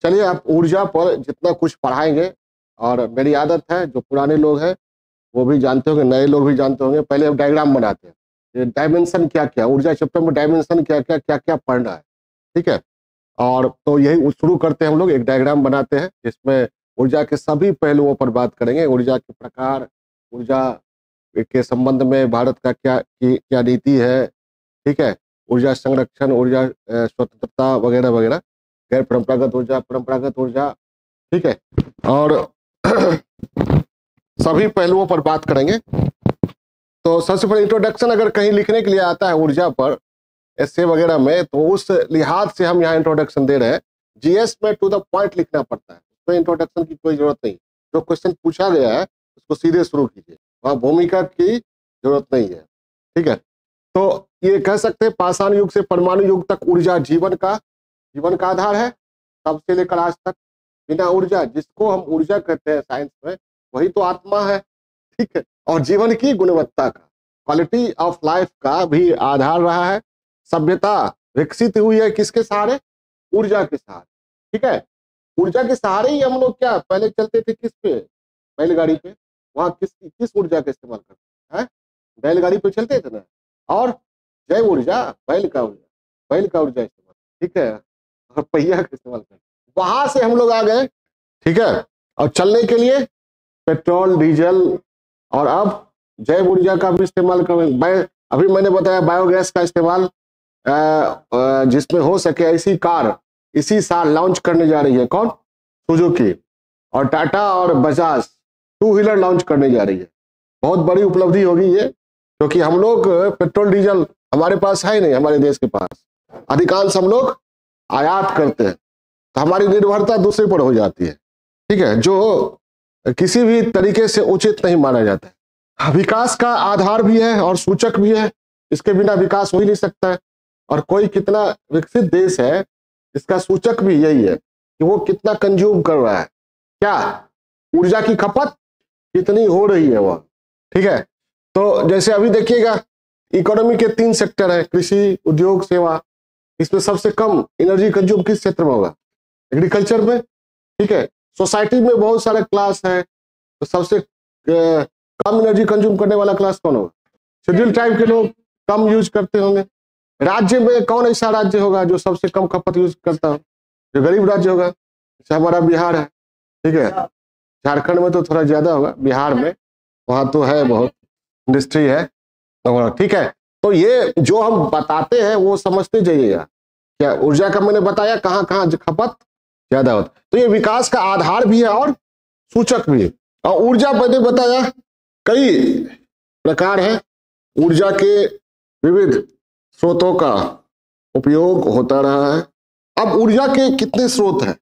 चलिए, आप ऊर्जा पर जितना कुछ पढ़ाएंगे, और मेरी आदत है, जो पुराने लोग हैं वो भी जानते होंगे, नए लोग भी जानते होंगे, पहले हम डायग्राम बनाते हैं। ये डायमेंशन क्या क्या, ऊर्जा चैप्टर में डायमेंशन क्या क्या क्या क्या पढ़ना है, ठीक है। और तो यही शुरू करते हैं हम लोग, एक डायग्राम बनाते हैं जिसमें ऊर्जा के सभी पहलुओं पर बात करेंगे। ऊर्जा के प्रकार, ऊर्जा के संबंध में भारत का क्या नीति है, ठीक है। ऊर्जा संरक्षण, ऊर्जा स्वतंत्रता वगैरह वगैरह, गैर परंपरागत ऊर्जा, परंपरागत ऊर्जा, ठीक है। और सभी पहलुओं पर बात करेंगे। तो सबसे पहले इंट्रोडक्शन अगर कहीं लिखने के लिए आता है ऊर्जा पर, एस्से वगैरह में, तो उस लिहाज से हम यहाँ इंट्रोडक्शन दे रहे हैं। जीएस में टू द पॉइंट लिखना पड़ता है, उसमें इंट्रोडक्शन की कोई जरूरत नहीं। जो क्वेश्चन पूछा गया है उसको सीधे शुरू कीजिए, वहाँ भूमिका की जरूरत नहीं है, ठीक है। तो ये कह सकते हैं पाषाण युग से परमाणु युग तक ऊर्जा जीवन का आधार है, तब से लेकर आज तक। बिना ऊर्जा, जिसको हम ऊर्जा कहते हैं साइंस में, वही तो आत्मा है, ठीक है। और जीवन की गुणवत्ता का, क्वालिटी ऑफ लाइफ का भी आधार रहा है। सभ्यता विकसित हुई है किसके सहारे? ऊर्जा के सहारे, ठीक है। ऊर्जा के सहारे ही हम लोग क्या पहले चलते थे, किस पे? बैलगाड़ी पे। वहां किस ऊर्जा का इस्तेमाल करते हैं? बैलगाड़ी पे चलते थे ना। और जैव ऊर्जा, बैल का ऊर्जा इस्तेमाल, ठीक है। और पहिया का इस्तेमाल करते, वहां से हम लोग आ गए, ठीक है। और चलने के लिए पेट्रोल, डीजल, और अब जैव ऊर्जा का भी इस्तेमाल कर। अभी मैंने बताया बायोगैस का इस्तेमाल, जिसमें हो सके ऐसी कार इसी साल लॉन्च करने जा रही है। कौन? सुजुकी। और टाटा और बजाज 2 व्हीलर लॉन्च करने जा रही है। बहुत बड़ी उपलब्धि होगी ये, क्योंकि हम लोग पेट्रोल डीजल हमारे पास है ही नहीं, हमारे देश के पास अधिकांश हम लोग आयात करते हैं, तो हमारी निर्भरता दूसरे पर हो जाती है, ठीक है, जो किसी भी तरीके से उचित नहीं माना जाता है। विकास का आधार भी है और सूचक भी है, इसके बिना विकास हो ही नहीं सकता है। और कोई कितना विकसित देश है, इसका सूचक भी यही है कि वो कितना कंज्यूम कर रहा है, क्या ऊर्जा की खपत कितनी हो रही है वह, ठीक है। तो जैसे अभी देखिएगा, इकोनॉमी के 3 सेक्टर है, कृषि, उद्योग, सेवा। इसमें सबसे कम एनर्जी कंज्यूम किस क्षेत्र में होगा? एग्रीकल्चर में, ठीक है। सोसाइटी में बहुत सारे क्लास है, तो सबसे कम एनर्जी कंज्यूम करने वाला क्लास कौन होगा? शेड्यूल ट्राइब के लोग कम यूज करते होंगे। राज्य में कौन ऐसा राज्य होगा जो सबसे कम खपत यूज करता हो? जो गरीब राज्य होगा, जैसे हमारा बिहार है, ठीक है। झारखंड में तो थोड़ा ज्यादा होगा, बिहार में वहां तो है, बहुत इंडस्ट्री है, ठीक है। तो ये जो हम बताते हैं वो समझते जाइएगा। क्या ऊर्जा का मैंने बताया कहाँ कहाँ खपत ज्यादा होता, तो ये विकास का आधार भी है और सूचक भी है। और ऊर्जा मैंने बताया कई प्रकार है, ऊर्जा के विविध स्रोतों का उपयोग होता रहा है। अब ऊर्जा के कितने स्रोत हैं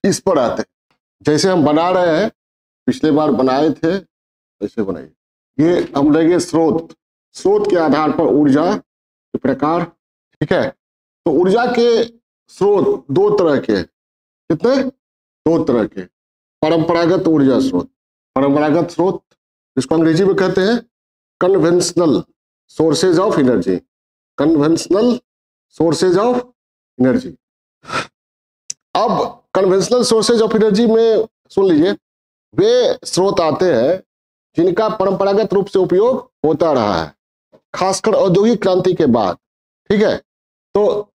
इस पर आते हैं। जैसे हम बना रहे हैं, पिछले बार बनाए थे, ऐसे बनाइए। ये हम लेंगे स्रोत के आधार पर ऊर्जा के प्रकार, ठीक है। तो ऊर्जा के स्रोत 2 तरह के, कितने? 2 तरह के। परंपरागत ऊर्जा स्रोत, परंपरागत स्रोत जिसको अंग्रेजी में कहते हैं conventional sources of energy, conventional sources of energy. अब कन्वेंशनल सोर्सेज ऑफ एनर्जी में सुन लीजिए, वे स्रोत आते हैं जिनका परंपरागत रूप से उपयोग होता रहा है, खासकर औद्योगिक क्रांति के बाद, ठीक है। तो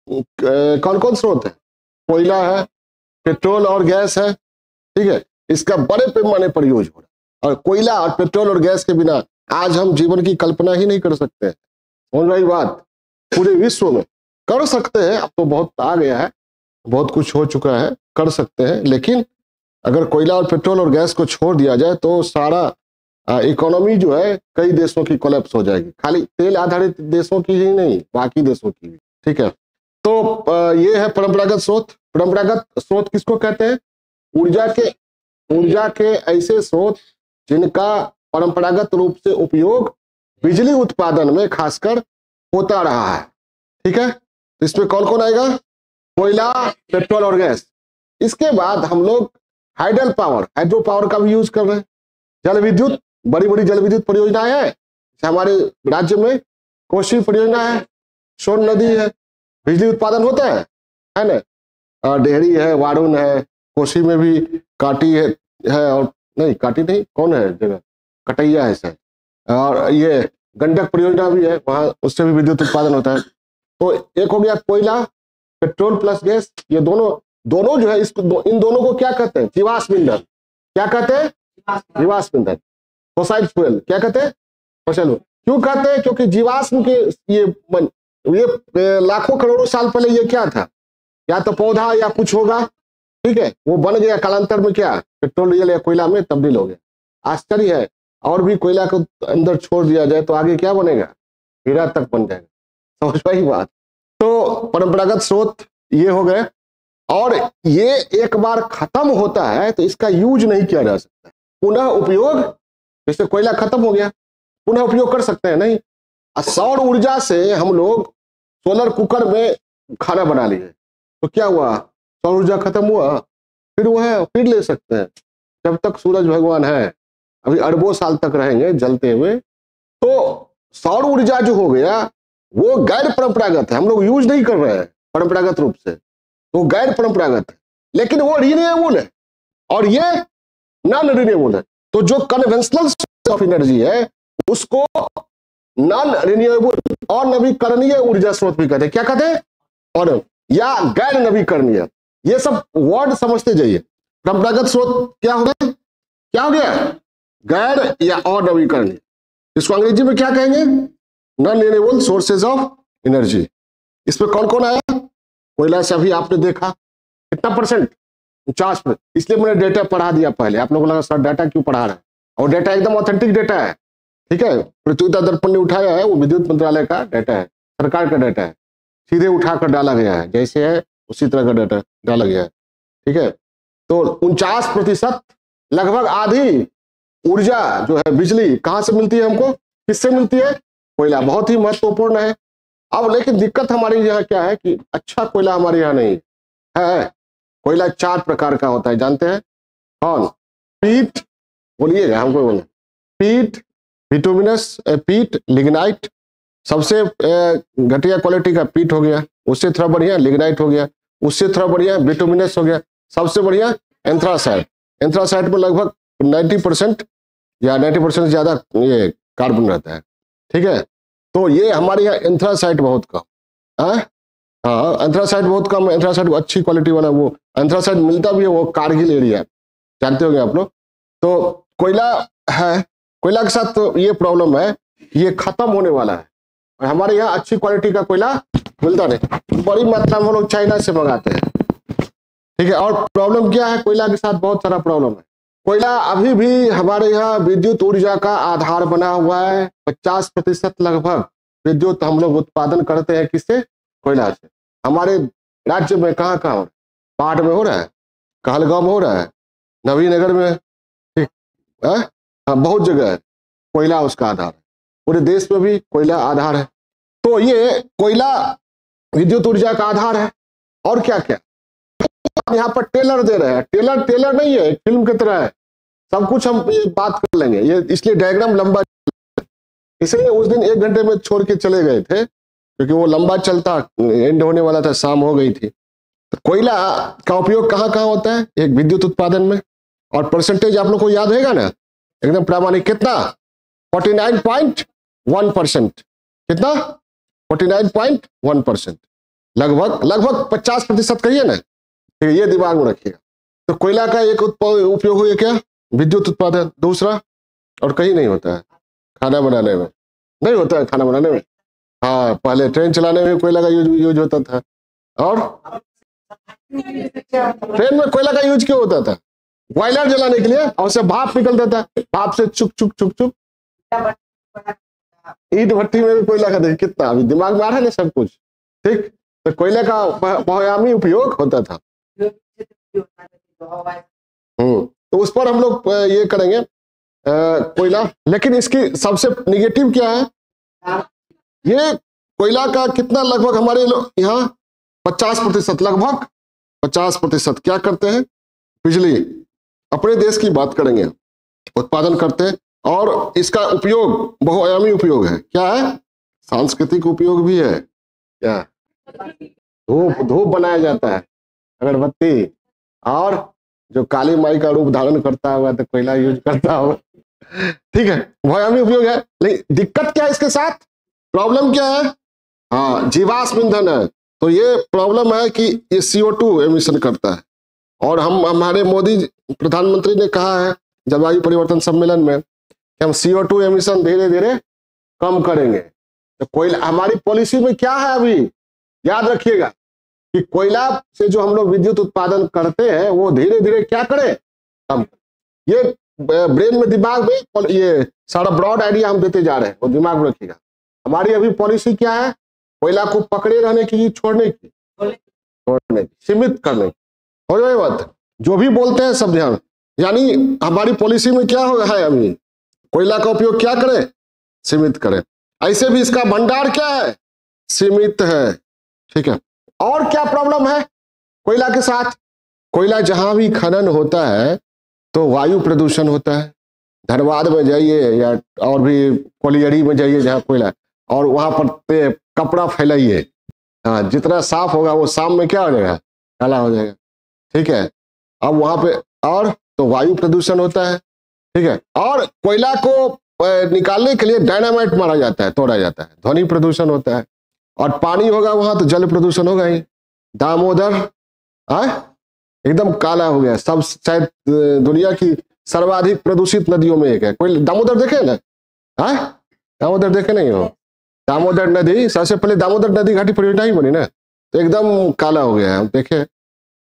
कौन कौन स्रोत है? कोयला है, पेट्रोल और गैस है, ठीक है। इसका बड़े पैमाने पर यूज हो रहा है, और कोयला और पेट्रोल और गैस के बिना आज हम जीवन की कल्पना ही नहीं कर सकते। समझ रही बात? पूरे विश्व में कर सकते हैं, अब तो बहुत आ गया है, बहुत कुछ हो चुका है, कर सकते हैं। लेकिन अगर कोयला और पेट्रोल और गैस को छोड़ दिया जाए तो सारा इकोनॉमी जो है कई देशों की कोलैप्स हो जाएगी, खाली तेल आधारित देशों की ही नहीं, बाकी देशों की भी, ठीक है। तो ये है परंपरागत स्रोत। परंपरागत स्रोत किसको कहते हैं? ऊर्जा के ऐसे स्रोत जिनका परंपरागत रूप से उपयोग बिजली उत्पादन में खासकर होता रहा है, ठीक है। तो इसमें कौन कौन आएगा? कोयला, पेट्रोल और गैस। इसके बाद हम लोग हाइड्रो पावर का भी यूज कर रहे हैं। जल विद्युत, बड़ी बड़ी जल विद्युत परियोजनाएं है, हमारे राज्य में कोसी परियोजना है, सोन नदी है, बिजली उत्पादन होता है ना। डेहरी है, वारुण है, कोसी में भी काटी है और नहीं काटी नहीं, कौन है जगह, कटैया है शायद, और ये गंडक परियोजना भी है, वहां उससे भी विद्युत उत्पादन होता है। तो एक हो गया कोयला, पेट्रोल प्लस गैस, ये दोनों जो है इन दोनों को क्या कहते हैं, जीवाश्म ईंधन। क्या कहते हैं, जीवाश्म ईंधन, फॉसिल फ्यूल। क्या कहते हैं, फॉसिल। क्यों कहते हैं, क्योंकि जीवाश्म के ये लाखों करोड़ों साल पहले ये क्या था, या तो पौधा या कुछ होगा, ठीक है, वो बन गया कालांतर में क्या पेट्रोल डीजल या कोयला में तब्दील हो गया। आश्चर्य है, और भी कोयला को अंदर छोड़ दिया जाए तो आगे क्या बनेगा, हीरा तक बन जाएगा। समझ पाई बात। तो परंपरागत स्रोत ये हो गए, और ये एक बार खत्म होता है तो इसका यूज नहीं किया जा सकता, पुनः उपयोग, जैसे कोयला खत्म हो गया पुनः उपयोग कर सकते हैं नहीं। सौर ऊर्जा से हम लोग सोलर कुकर में खाना बना लिए, तो क्या हुआ, सौर ऊर्जा खत्म हुआ, फिर वो है फिर ले सकते हैं, जब तक सूरज भगवान है, अभी अरबों साल तक रहेंगे जलते हुए। तो सौर ऊर्जा जो हो गया वो गैर परंपरागत है, हम लोग यूज नहीं कर रहे हैं परंपरागत रूप से, तो गैर परंपरागत है, लेकिन वो रिन्यूएबल है और ये नॉन रिन्यूएबल है। तो जो कन्वेंशनल सोर्स ऑफ एनर्जी है उसको नॉन रिन्यूएबल और नवीकरणीय ऊर्जा स्रोत भी कहते हैं। क्या कहते हैं, और या गैर नवीकरणीय, ये सब वर्ड समझते जाइए। परंपरागत स्रोत क्या हो गया, क्या हो गया, गैर या और नवीकरणीय, इसको अंग्रेजी में क्या कहेंगे, non renewable sources of energy. इसमें कौन कौन आया, कोयला से अभी आपने देखा कितना परसेंट, 50%। इसलिए मैंने डेटा पढ़ा दिया पहले, आप लोगों को लगा सर डाटा क्यों पढ़ा रहे हैं, और डाटा एकदम ऑथेंटिक डाटा है, ठीक है। पृथ्वी दर्पण ने उठाया है, वो विद्युत मंत्रालय का डाटा है, सरकार का डाटा है, सीधे उठाकर डाला गया है, जैसे है उसी तरह का डाटा डाला गया है, ठीक है। तो 49% लगभग आधी ऊर्जा जो है बिजली कहां से मिलती है हमको, किससे मिलती है, कोयला, बहुत ही महत्वपूर्ण है। अब लेकिन दिक्कत हमारी यहाँ क्या है कि अच्छा कोयला हमारे यहाँ नहीं है। कोयला 4 प्रकार का होता है, जानते हैं कौन, पीट, बोलिएगा हमको बोले, पीट, बिटुमिनस, पीट, लिग्नाइट, सबसे घटिया क्वालिटी का पीट हो गया, उससे थोड़ा बढ़िया लिग्नाइट हो गया, उससे थोड़ा बढ़िया बिटुमिनस हो गया, सबसे बढ़िया एंथ्रासाइट। एंथ्रासाइट में लगभग 90% या 90% से ज्यादा ये कार्बन रहता है, ठीक है। तो ये हमारे यहाँ एंथ्रासाइट बहुत कम है, हाँ एंथ्रासाइट बहुत कम है, एंथ्रासाइट अच्छी क्वालिटी वाला वो एंथ्रासाइट मिलता भी है, वो कारगिल एरिया जानते होंगे आप लोग। तो कोयला है, कोयला के साथ तो ये प्रॉब्लम है, ये खत्म होने वाला है, और हमारे यहाँ अच्छी क्वालिटी का कोयला मिलता नहीं, बड़ी मात्रा में हम लोग चाइना से मंगाते हैं, ठीक है। और प्रॉब्लम क्या है, कोयला के साथ बहुत सारा प्रॉब्लम है। कोयला अभी भी हमारे यहाँ विद्युत ऊर्जा का आधार बना हुआ है, 50% लगभग विद्युत हम लोग उत्पादन करते हैं, किससे, कोयला से। हमारे राज्य में कहाँ कहाँ हो रहा है, पाट में हो रहा है, कहलगांव में हो रहा है, नवीनगर में, ठीक है, बहुत जगह है कोयला उसका आधार है, पूरे देश में भी कोयला आधार है। तो ये कोयला विद्युत ऊर्जा का आधार है। और क्या क्या यहाँ पर टेलर दे रहे हैं, टेलर नहीं है, फिल्म की तरह है, सब कुछ हम ये बात कर लेंगे, ये इसलिए डायग्राम लंबा, इसलिए उस दिन 1 घंटे में छोड़ के चले गए थे, क्योंकि वो लंबा चलता, एंड होने वाला था, शाम हो गई थी। तो कोयला का उपयोग कहाँ कहाँ होता है, एक विद्युत उत्पादन में, और परसेंटेज आप लोग को याद होगा ना, एकदम प्रामाणिक, कितना, 49.1%, कितना, 49.1%, लगभग 50% कहिए ना, ठीक है, ये दिमाग में रखिएगा। तो कोयला का एक उपयोग हुआ क्या, विद्युत उत्पादन, दूसरा और कहीं नहीं होता है, खाना बनाने में नहीं होता है, खाना बनाने में, हाँ पहले ट्रेन चलाने में कोयला का यूज होता था, और ट्रेन में कोयला का यूज क्यों होता था, बॉयलर जलाने के लिए, और उससे भाप निकलता था, भाप से चुक चुक चुक चुक, ईट भट्टी में भी कोयला का, देखिए कितना अभी दिमाग में आ रहा है ना सब कुछ, ठीक। तो कोयले का बहुआयामी उपयोग होता था। तो उस पर हम लोग ये करेंगे कोयला, लेकिन इसकी सबसे निगेटिव क्या है, ये कोयला का कितना, लगभग हमारे यहाँ 50%, लगभग 50% क्या करते हैं, बिजली अपने देश की बात करेंगे उत्पादन करते हैं, और इसका उपयोग बहुआयामी उपयोग है, क्या है, सांस्कृतिक उपयोग भी है, क्या, धूप बनाया जाता है, अगरबत्ती, और जो काली माई का रूप धारण करता होगा तो कोयला यूज करता होगा। ठीक है, भयामी उपयोग है। लेकिन दिक्कत क्या है इसके साथ, प्रॉब्लम क्या है? हाँ, जीवाश्म ईंधन है। तो ये प्रॉब्लम है कि ये CO2 एमिशन करता है। और हमारे मोदी प्रधानमंत्री ने कहा है जलवायु परिवर्तन सम्मेलन में कि हम CO2 एमिशन धीरे धीरे कम करेंगे। तो कोयला हमारी पॉलिसी में क्या है अभी, याद रखिएगा कि कोयला से जो हम लोग विद्युत उत्पादन करते हैं वो धीरे धीरे क्या करें, कम। ये ब्रेन में, दिमाग में ये सारा ब्रॉड आइडिया हम देते जा रहे हैं, वो दिमाग में रखिएगा। हमारी अभी पॉलिसी क्या है, कोयला को पकड़े रहने की, छोड़ने की, सीमित करने की। हो जाए बात, जो भी बोलते हैं सब ध्यान। यानी हमारी पॉलिसी में क्या हो है, अभी कोयला का उपयोग क्या करें, सीमित करें। ऐसे भी इसका भंडार क्या है, सीमित है। ठीक है, और क्या प्रॉब्लम है कोयला के साथ? कोयला जहां भी खनन होता है तो वायु प्रदूषण होता है। धनबाद में जाइए या और भी कोलियरी में जाइए जहाँ कोयला, और वहां पर कपड़ा फैलाइए, हाँ, जितना साफ होगा वो शाम में क्या हो जाएगा, काला हो जाएगा। ठीक है, अब वहां पे और तो वायु प्रदूषण होता है। ठीक है, और कोयला को निकालने के लिए डायनामाइट मारा जाता है, तोड़ा जाता है, ध्वनि प्रदूषण होता है। और पानी होगा वहां तो जल प्रदूषण होगा ही। दामोदर एकदम काला हो गया, सब शायद दुनिया की सर्वाधिक प्रदूषित नदियों में एक है। कोई दामोदर देखे ना, दामोदर देखे नहीं हो? दामोदर नदी, सबसे पहले दामोदर नदी घाटी परियोजना ही बनी ना, तो एकदम काला हो गया है। हम देखे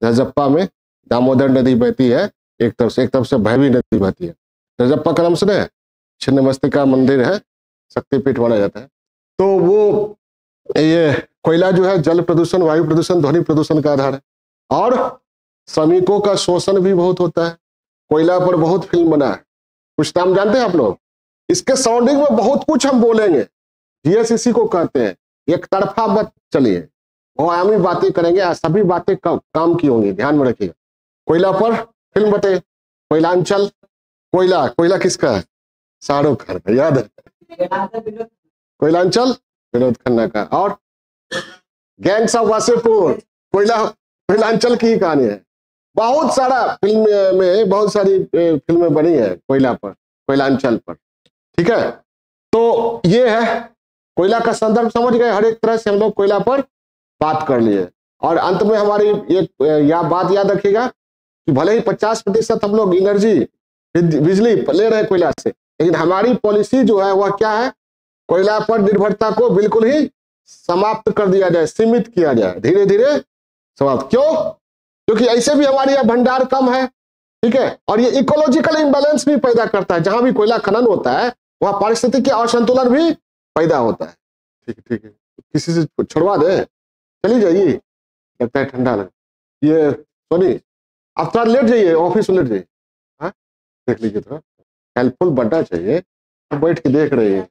रजप्पा में दामोदर नदी बहती है, एक तरफ से भैवी नदी बहती है। रजप्पा का नाम सुने, छिन्नमस्तिका मंदिर है, शक्तिपीठ माना जाता है। तो वो ये कोयला जो है जल प्रदूषण, वायु प्रदूषण, ध्वनि प्रदूषण का आधार है। और श्रमिकों का शोषण भी बहुत होता है। कोयला पर बहुत फिल्म बना है, कुछ नाम जानते हैं आप लोग? इसके सराउंडिंग में बहुत कुछ हम बोलेंगे। जीएस इसी को कहते हैं, एक तरफा मत चलिए, भयामी बातें करेंगे, सभी बातें काम की होंगी, ध्यान में रखिएगा। कोयला पर फिल्म बटे, कोयलांचल। कोयला किसका है? शाहरुख खान का, याद है? कोयलांचल विनोद खन्ना का। और गैंग्स ऑफ वासेपुर, कोयलांचल की ही कहानी है। बहुत सारा फिल्म में बहुत सारी फिल्में बनी है कोयला पर, कोयलांचल पर। ठीक है, तो ये है कोयला का संदर्भ, समझ गए। हर एक तरह से हम लोग कोयला पर बात कर लिए। और अंत में हमारी एक बात याद रखिएगा कि भले ही 50% हम लोग एनर्जी, बिजली ले रहे हैं कोयला से, लेकिन हमारी पॉलिसी जो है वह क्या है, कोयला पर निर्भरता को बिल्कुल ही समाप्त कर दिया जाए, सीमित किया जाए, धीरे धीरे समाप्त। क्यों? क्योंकि ऐसे भी हमारे यहाँ भंडार कम है। ठीक है, और ये इकोलॉजिकल इंबैलेंस भी पैदा करता है। जहां भी कोयला खनन होता है वहां पारिस्थितिकी असंतुलन भी पैदा होता है। ठीक है, किसी से छुड़वा दे, चली जाइए, लगता है ठंडा लग। ये सोनी, आप थोड़ा लेट जाइए, ऑफिस में लेट जाइए, देख लीजिए, थोड़ा हेल्पफुल बनना चाहिए, तो बैठ के देख रहे हैं।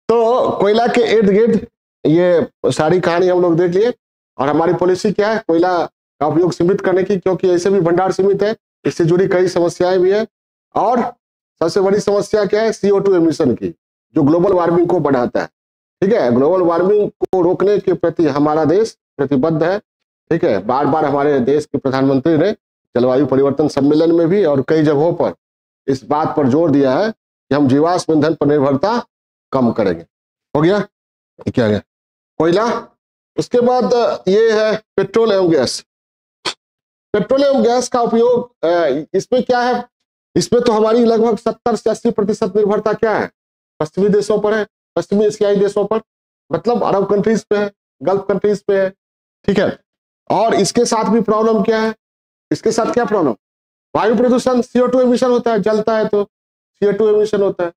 तो कोयला के इर्द गिर्द ये सारी कहानी हम लोग देख लिए। और हमारी पॉलिसी क्या है, कोयला का उपयोग सीमित करने की, क्योंकि ऐसे भी भंडार सीमित है, इससे जुड़ी कई समस्याएं भी है। और सबसे बड़ी समस्या क्या है, CO2 एमिशन की, जो ग्लोबल वार्मिंग को बढ़ाता है। ठीक है, ग्लोबल वार्मिंग को रोकने के प्रति हमारा देश प्रतिबद्ध है। ठीक है, बार बार हमारे देश के प्रधानमंत्री ने जलवायु परिवर्तन सम्मेलन में भी और कई जगहों पर इस बात पर जोर दिया है कि हम जीवाश्म ईंधन पर निर्भरता कम करेंगे। हो गया, क्या गया कोयला। उसके बाद ये है पेट्रोल एवं गैस। पेट्रोल एवं गैस का उपयोग, इसमें क्या है, इसमें तो हमारी लगभग 70 से 80% निर्भरता क्या है, पश्चिमी देशों पर है, पश्चिमी एशियाई देशों पर, मतलब अरब कंट्रीज पे है, गल्फ कंट्रीज पे है। ठीक है, और इसके साथ भी प्रॉब्लम क्या है, इसके साथ क्या प्रॉब्लम, वायु प्रदूषण, CO2 एमिशन होता है, जलता है तो CO2 एमिशन होता है,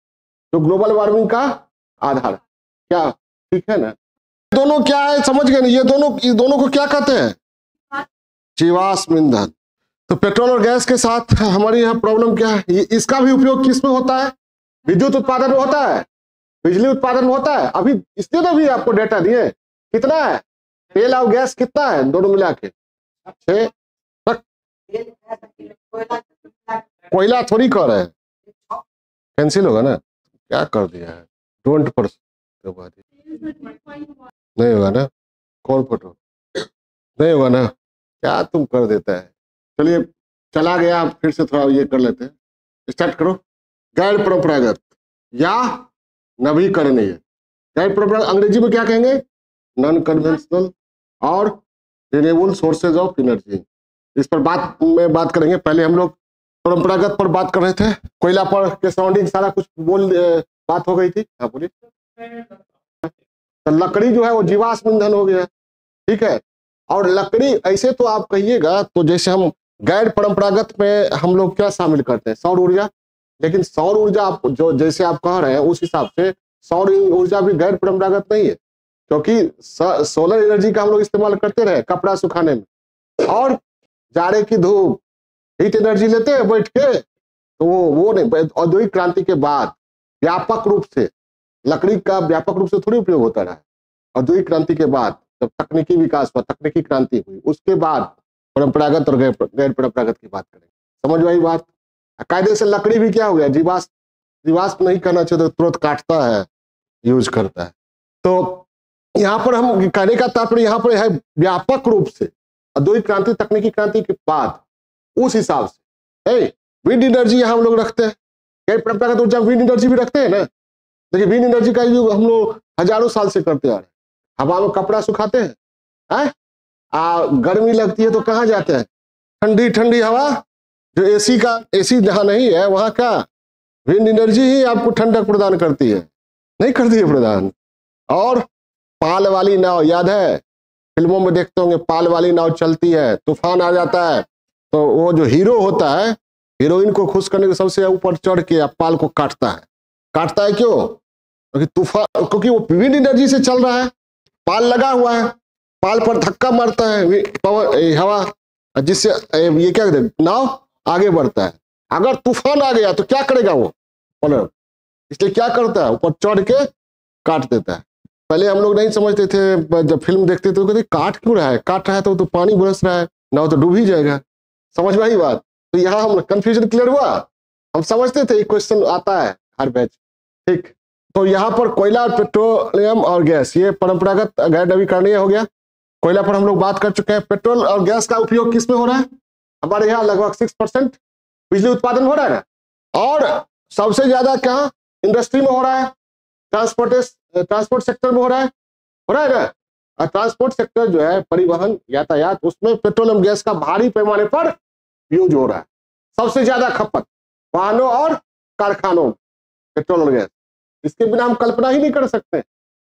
जो ग्लोबल वार्मिंग का आधार है। क्या ठीक है ना? दोनों क्या है, समझ गए ना? ये दोनों को क्या कहते हैं, जीवाश्म ईंधन। तो पेट्रोल और गैस के साथ हमारी यहाँ प्रॉब्लम क्या है, इसका भी उपयोग किस में होता है, विद्युत उत्पादन में होता है, बिजली उत्पादन में होता है। अभी इसने तो भी आपको डेटा दिए, कितना है तेल और गैस, कितना है दोनों मिला के 6। कोयला थोड़ी कर रहे हैं, कैंसिल होगा ना, क्या कर दिया है, डोंट पर नहीं होगा ना, कॉल पटो नहीं होगा ना, क्या तुम कर देता है। चलिए चला गया, फिर से थोड़ा ये कर लेते हैं, स्टार्ट करो। गैर परंपरागत या नवीकरणीय। गैर परंपरागत अंग्रेजी में क्या कहेंगे? नॉन कन्वेंशनल और रिन्यूएबल सोर्सेज ऑफ एनर्जी। इस पर बात करेंगे। पहले हम लोग परंपरागत पर बात कर रहे थे, कोयला पर के सराउंडिंग सारा कुछ बात हो गई थी। हाँ बोलिए। तो लकड़ी जो है वो जीवाश्म ईंधन हो गया, ठीक है। और लकड़ी ऐसे तो आप कहिएगा तो जैसे हम गैर परंपरागत में हम लोग क्या शामिल करते हैं? सौर ऊर्जा। लेकिन सौर ऊर्जा आप जो जैसे आप कह रहे हैं उस हिसाब से सौर ऊर्जा भी गैर परंपरागत नहीं है, क्योंकि सोलर एनर्जी का हम लोग इस्तेमाल करते रहे कपड़ा सुखाने में, और जाड़े की धूप हीट एनर्जी लेते हैं बैठ के, तो वो नहीं। औद्योगिक क्रांति के बाद व्यापक रूप से लकड़ी का व्यापक रूप से थोड़ी उपयोग होता रहा। औद्योगिक क्रांति के बाद जब तकनीकी विकास हुआ, तकनीकी क्रांति हुई, उसके बाद परंपरागत और गैर परंपरागत की बात करें। समझ में आई बात? कायदे से लकड़ी भी क्या हो गया? जीवाश्म नहीं करना चाहिए तो तुरंत काटता है, यूज करता है। तो यहाँ पर हम कहने का तात्पर्य यहाँ पर है व्यापक रूप से औद्योगिक क्रांति, तकनीकी क्रांति के बाद उस हिसाब से विंड एनर्जी यहाँ हम लोग रखते हैं। गैर परंपरागत ऊर्जा विंड एनर्जी भी रखते हैं ना। देखिए विंड एनर्जी का यूज हम लोग हजारों साल से करते आ रहे हैं। हवा में कपड़ा सुखाते हैं, गर्मी लगती है तो कहाँ जाते हैं? ठंडी ठंडी हवा, जो एसी जहाँ नहीं है वहां का विंड एनर्जी ही आपको ठंडक प्रदान करती है, नहीं करती है प्रदान। और पाल वाली नाव, याद है फिल्मों में देखते होंगे, पाल वाली नाव चलती है, तूफान आ जाता है तो वो जो हीरो होता है, हीरोइन को खुश करने के सबसे ऊपर चढ़ के पाल को काटता है। क्यों? क्योंकि तूफान, क्योंकि वो विंड एनर्जी से चल रहा है, पाल लगा हुआ है, पाल पर धक्का मारता है हवा, जिससे ये क्या कहते हैं, नाव आगे बढ़ता है। अगर तूफान आ गया तो क्या करेगा वो? इसलिए क्या करता है? ऊपर चढ़ के काट देता है। पहले हम लोग नहीं समझते थे, जब फिल्म देखते थे तो कहते काट क्यों रहा है? काट रहा है तो पानी बरस रहा है, नाव तो डूब ही जाएगा। समझ में आई बात? तो यहाँ हम कंफ्यूजन क्लियर हुआ। हम समझते थे क्वेश्चन आता है हर बैच, ठीक। तो यहाँ पर कोयला, पेट्रोलियम और गैस, ये परंपरागत गैर नवीकरणीय हो गया। कोयला पर हम लोग बात कर चुके हैं। पेट्रोल और गैस का उपयोग किस में हो रहा है? हमारे यहाँ लगभग 6% बिजली उत्पादन हो रहा है ना। और सबसे ज्यादा कहाँ? इंडस्ट्री में हो रहा है, ट्रांसपोर्ट सेक्टर में हो रहा है ना। और ट्रांसपोर्ट सेक्टर जो है, परिवहन, यातायात, उसमें पेट्रोलियम गैस का भारी पैमाने पर यूज हो रहा है। सबसे ज्यादा खपत वाहनों और कारखानों, पेट्रोल और गैस। इसके बिना हम कल्पना ही नहीं कर सकते।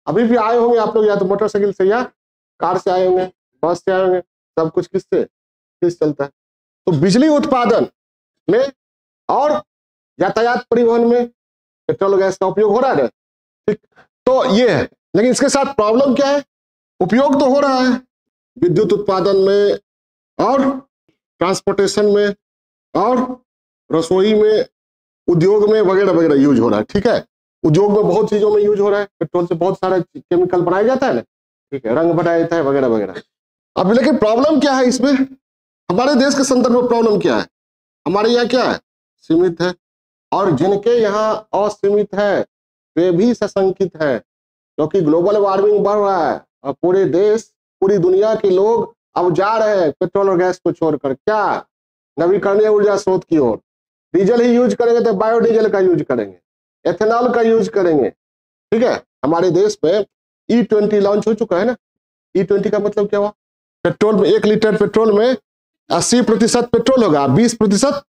अभी भी आए होंगे आप लोग, या तो मोटरसाइकिल से या कार से आए होंगे, बस से आए होंगे, सब कुछ किससे चलता है। तो बिजली उत्पादन में और यातायात परिवहन में पेट्रोल गैस का उपयोग हो रहा है, ठीक। तो ये है, लेकिन इसके साथ प्रॉब्लम क्या है? उपयोग तो हो रहा है विद्युत उत्पादन में और ट्रांसपोर्टेशन में और रसोई में, उद्योग में वगैरह वगैरह यूज हो रहा है, ठीक है। उद्योग में बहुत चीजों में यूज हो रहा है, पेट्रोल से बहुत सारा केमिकल बनाया जाता है ना, ठीक है, रंग बनाया जाता है वगैरह वगैरह। अब लेकिन प्रॉब्लम क्या है इसमें? हमारे देश के संदर्भ में प्रॉब्लम क्या है? हमारे यहाँ क्या है? सीमित है। और जिनके यहाँ असीमित है वे भी सशंकित है, क्योंकि ग्लोबल वार्मिंग बढ़ रहा है और पूरे देश, पूरी दुनिया के लोग अब जा रहे हैं पेट्रोल और गैस को छोड़कर क्या, नवीकरणीय ऊर्जा स्रोत की ओर। डीजल ही यूज करेंगे तो बायोडीजल का यूज करेंगे, एथेनॉल का यूज करेंगे, ठीक है। हमारे देश में E20 लॉन्च हो चुका है ना। E20 का मतलब क्या हुआ? पेट्रोल में 1 लीटर पेट्रोल में 80% पेट्रोल होगा, 20%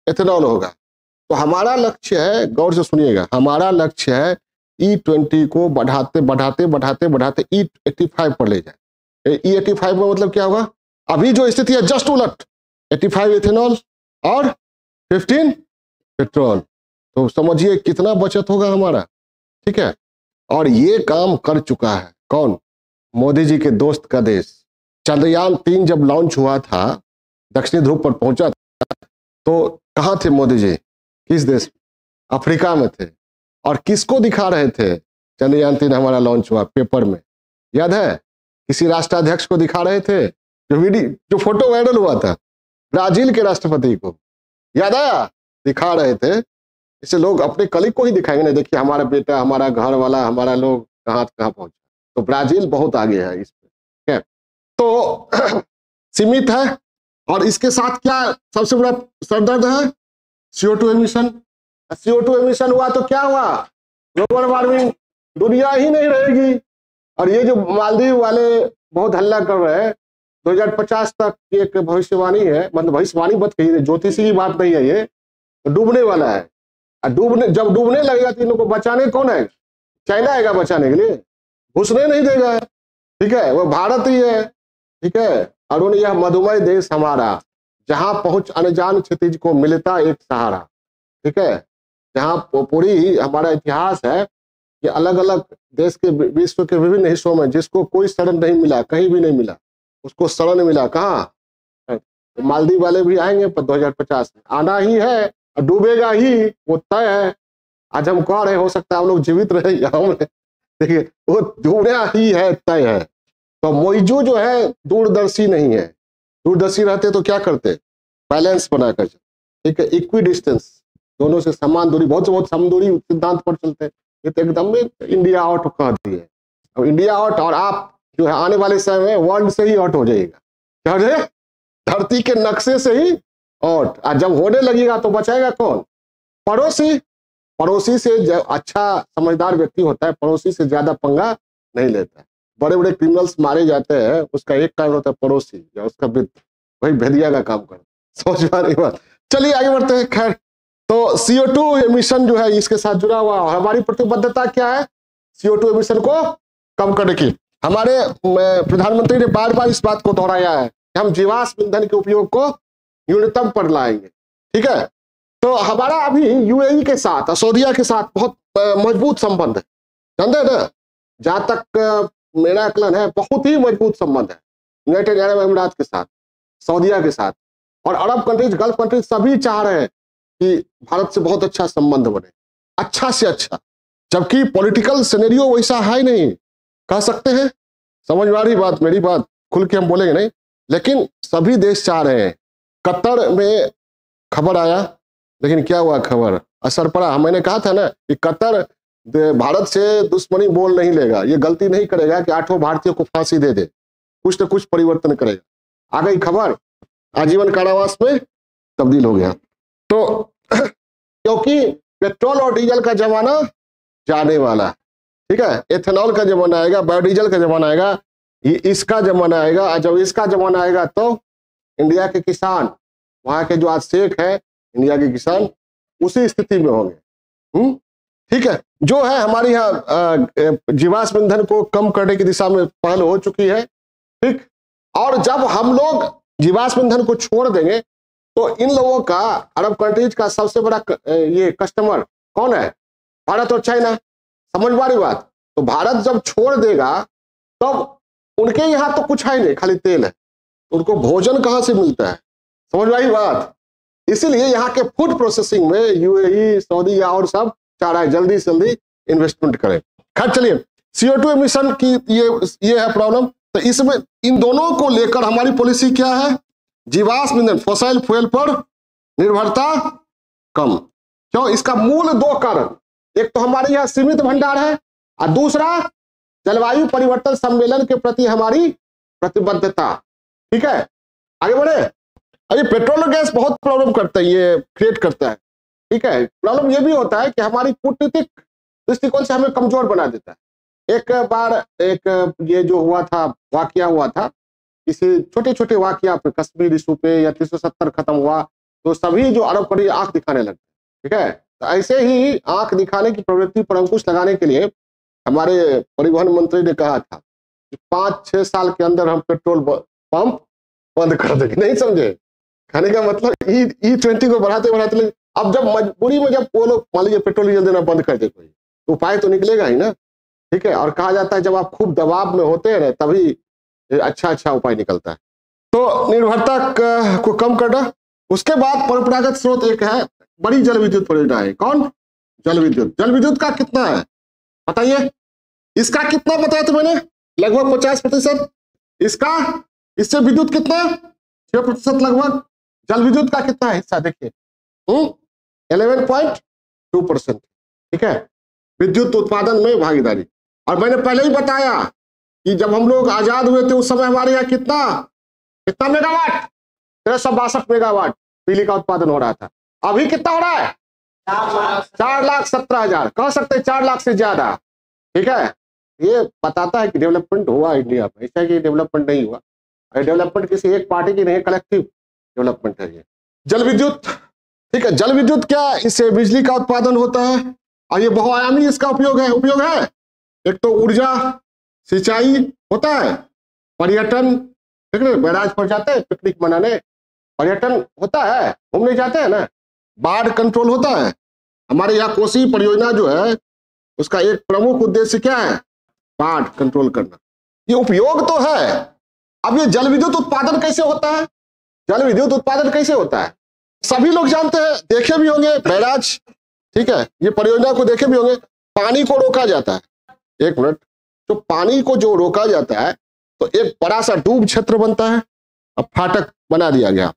एथेनॉल होगा। तो हमारा लक्ष्य है, गौर से सुनिएगा, हमारा लक्ष्य है E20 को बढ़ाते बढ़ाते बढ़ाते बढ़ाते E85 पर ले जाए। E85 में मतलब क्या होगा? अभी जो स्थिति है जस्ट उलट, 85 एथेनॉल और 15 पेट्रोल। तो समझिए कितना बचत होगा हमारा, ठीक है। और ये काम कर चुका है कौन? मोदी जी के दोस्त का देश। चंद्रयान 3 जब लॉन्च हुआ था, दक्षिणी ध्रुव पर पहुंचा था, तो कहाँ थे मोदी जी? किस देश? अफ्रीका में थे। और किसको दिखा रहे थे? चंद्रयान 3 हमारा लॉन्च हुआ पेपर में, याद है? किसी राष्ट्राध्यक्ष को दिखा रहे थे, जो फोटो वायरल हुआ था, ब्राजील के राष्ट्रपति को, याद आया? दिखा रहे थे। इससे लोग अपने कलीग को ही दिखाएंगे ना, देखिए हमारा बेटा, हमारा घर वाला, हमारा लोग कहाँ पहुंचा। तो ब्राजील बहुत आगे है इस पे, ठीक है। तो सीमित है और इसके साथ क्या सबसे बड़ा सरदर्द है? CO2 emission. CO2 एमिशन हुआ तो क्या हुआ? ग्लोबल वार्मिंग, दुनिया ही नहीं रहेगी। और ये जो मालदीव वाले बहुत हल्ला कर रहे हैं, 2050 तक एक भविष्यवाणी है, मतलब भविष्यवाणी मत कहिए, ज्योतिषी की बात नहीं है, ये डूबने वाला है। जब डूबने लगेगा तो इन लोगों को बचाने कौन है? चाइना आएगा बचाने के लिए? घुसने नहीं देगा, ठीक है, वो भारत ही है, ठीक है। और यह मधुमय देश हमारा, जहां पहुंच अनजान क्षितिज को मिलता एक सहारा, ठीक है, जहां पूरी हमारा इतिहास है कि अलग अलग देश के, विश्व के विभिन्न हिस्सों में जिसको कोई शरण नहीं मिला, कहीं भी नहीं मिला, उसको शरण मिला कहाँ? तो मालदीव वाले भी आएंगे 2050 में, आना ही है, डूबेगा ही, वो तय है। आज हम कह रहे, हो सकता है हम लोग जीवित रहे यहाँ, देखिए वो डूबना ही है, तय है। तो मोइजू जो है दूरदर्शी नहीं है, दूरदर्शी रहते तो क्या करते? बैलेंस बनाकर, ठीक है, इक्वी डिस्टेंस, दोनों से समान दूरी, बहुत समदूरी सिद्धांत पर चलते हैं। ये तो एकदम में इंडिया आउट कह दिए। अब इंडिया आउट, और आप जो है आने वाले समय में वर्ल्ड से ही आउट हो जाएगा, क्या हो जाएगा? धरती के नक्शे से ही आउट। और जब होने लगेगा तो बचाएगा कौन? पड़ोसी। पड़ोसी से अच्छा समझदार व्यक्ति होता है, पड़ोसी से ज्यादा पंगा नहीं लेता है। बड़े बड़े क्रिमिनल्स मारे जाते हैं, उसका एक कारण होता है पड़ोसी या उसका मित्र, वही भेदिया का काम कर। समझ में आ रही बात? चलिए आगे बढ़ते हैं। खैर, तो CO2 एमिशन जो है इसके साथ जुड़ा हुआ, हमारी प्रतिबद्धता क्या है? CO2 एमिशन को कम करने की। हमारे प्रधानमंत्री ने बार बार इस बात को दोहराया है कि हम जीवाश्म ईंधन के उपयोग को न्यूनतम पर लाएंगे, ठीक है। तो हमारा अभी UAE के साथ, सऊदीया के साथ बहुत मजबूत संबंध है, जानते ना? जहां तक मेरा आकलन है, बहुत ही मजबूत संबंध है यूनाइटेड अरब अमीरात के साथ, सऊदीया के साथ, और अरब कंट्रीज, गल्फ कंट्रीज सभी चाह रहे हैं कि भारत से बहुत अच्छा संबंध बने, अच्छा से अच्छा, जबकि पॉलिटिकल सिनेरियो वैसा है नहीं, कह सकते हैं। समझ में आ रही बात? मेरी बात खुल के हम बोलेंगे नहीं, लेकिन सभी देश चाह रहे हैं। कतर में खबर आया, लेकिन क्या हुआ? खबर असर पड़ा। मैंने कहा था ना कि कतर भारत से दुश्मनी बोल नहीं लेगा, ये गलती नहीं करेगा कि 8 भारतीयों को फांसी दे दे, कुछ न कुछ परिवर्तन करेगा। आ गई खबर, आजीवन कारावास में तब्दील हो गया। तो क्योंकि पेट्रोल और डीजल का जमाना जाने वाला है, ठीक है, एथेनॉल का जमाना आएगा, बायोडीजल का जमाना आएगा, इसका जमाना आएगा। और जब इसका जमाना आएगा तो इंडिया के किसान, वहां के जो आज शेख है, इंडिया के किसान उसी स्थिति में होंगे। ठीक है, जो है हमारी यहाँ जीवाश्म ईंधन को कम करने की दिशा में पहल हो चुकी है, ठीक। और जब हम लोग जीवाश्म ईंधन को छोड़ देंगे तो इन लोगों का, अरब कंट्रीज का सबसे बड़ा ये कस्टमर कौन है? भारत और चाइना। समझ पा रही बात? तो भारत जब छोड़ देगा तब उनके यहाँ तो कुछ है नहीं, खाली तेल है, उनको भोजन कहाँ से मिलता है? समझ में आई बात? इसीलिए यहाँ के फूड प्रोसेसिंग में UAE, सऊदी और सब चाह रहा है जल्दी से जल्दी इन्वेस्टमेंट करें। खैर चलिए, CO2 एमिशन की ये है प्रॉब्लम। तो इसमें इन दोनों को लेकर हमारी पॉलिसी क्या है? जीवाश्म ईंधन, फॉसिल फ्यूल पर निर्भरता कम। क्यों? इसका मूल 2 कारण, एक तो हमारे यहाँ सीमित भंडार है, और दूसरा जलवायु परिवर्तन सम्मेलन के प्रति हमारी प्रतिबद्धता। ठीक है, आगे बढ़े। अभी पेट्रोल और गैस बहुत प्रॉब्लम करता है, ये क्रिएट करता है, ठीक है। प्रॉब्लम ये भी होता है कि हमारी कूटनीतिक दृष्टिकोण से हमें कमजोर बना देता है। एक बार एक ये जो हुआ था, वाकया हुआ था, किसी छोटे छोटे वाकया पे, कश्मीर इशू पे या 370 खत्म हुआ तो सभी जो अरब कंट्री आंख दिखाने लगते, ठीक है। तो ऐसे ही आंख दिखाने की प्रवृत्ति पर अंकुश लगाने के लिए हमारे परिवहन मंत्री ने कहा था कि 5-6 साल के अंदर हम पेट्रोल पंप बंद कर देंगे। नहीं समझे? कहने का मतलब E20 को बढ़ाते बढ़ाते, अब जब मजबूरी में जब वो लोग मान लीजिए पेट्रोल डीजल देना बंद कर दे कोई, तो उपाय तो निकलेगा ही ना, ठीक है। और कहा जाता है जब आप खूब दबाव में होते हैं तभी अच्छा उपाय निकलता है। तो निर्भरता को कम करना। उसके बाद परंपरागत स्रोत एक है, बड़ी जल विद्युत परियोजना है। कौन? जल विद्युत। जल विद्युत का कितना है बताइए? इसका कितना बताया था मैंने? लगभग 50%। इसका, इससे विद्युत कितना? 6% लगभग। जल विद्युत का कितना हिस्सा देखिए, 11.2%, ठीक है, विद्युत उत्पादन में भागीदारी। और मैंने पहले ही बताया कि जब हम लोग आजाद हुए थे उस समय हमारे यहाँ कितना मेगावाट? 1362 मेगावाट बिजली का उत्पादन हो रहा था। अभी कितना हो रहा है? 4,17,000, कह सकते हैं 4 लाख से ज्यादा। ठीक है, ये बताता है कि डेवलपमेंट हुआ इंडिया में, ऐसा कि डेवलपमेंट नहीं हुआ। डेवलपमेंट किसी एक पार्टी की नहीं, कलेक्टिव डेवलपमेंट है ये। जल विद्युत, ठीक है, जल विद्युत क्या, इससे बिजली का उत्पादन होता है और ये बहुआयामी इसका उपयोग है। एक तो ऊर्जा, सिंचाई होता है, पर्यटन, ठीक है, बैराज पर जाते हैं पिकनिक मनाने, पर्यटन होता है, घूमने जाते हैं ना, बाढ़ कंट्रोल होता है। हमारे यहाँ कोसी परियोजना जो है उसका एक प्रमुख उद्देश्य क्या है? बाढ़ कंट्रोल करना। ये उपयोग तो है। अब ये जल विद्युत उत्पादन कैसे होता है? जल विद्युत उत्पादन कैसे होता है सभी लोग जानते हैं, देखे भी होंगे बैराज, ठीक है, ये परियोजना को देखे भी होंगे। पानी को रोका जाता है, एक मिनट, तो पानी को जो रोका जाता है तो एक बड़ा सा डूब क्षेत्र बनता है, अब फाटक बना दिया गया,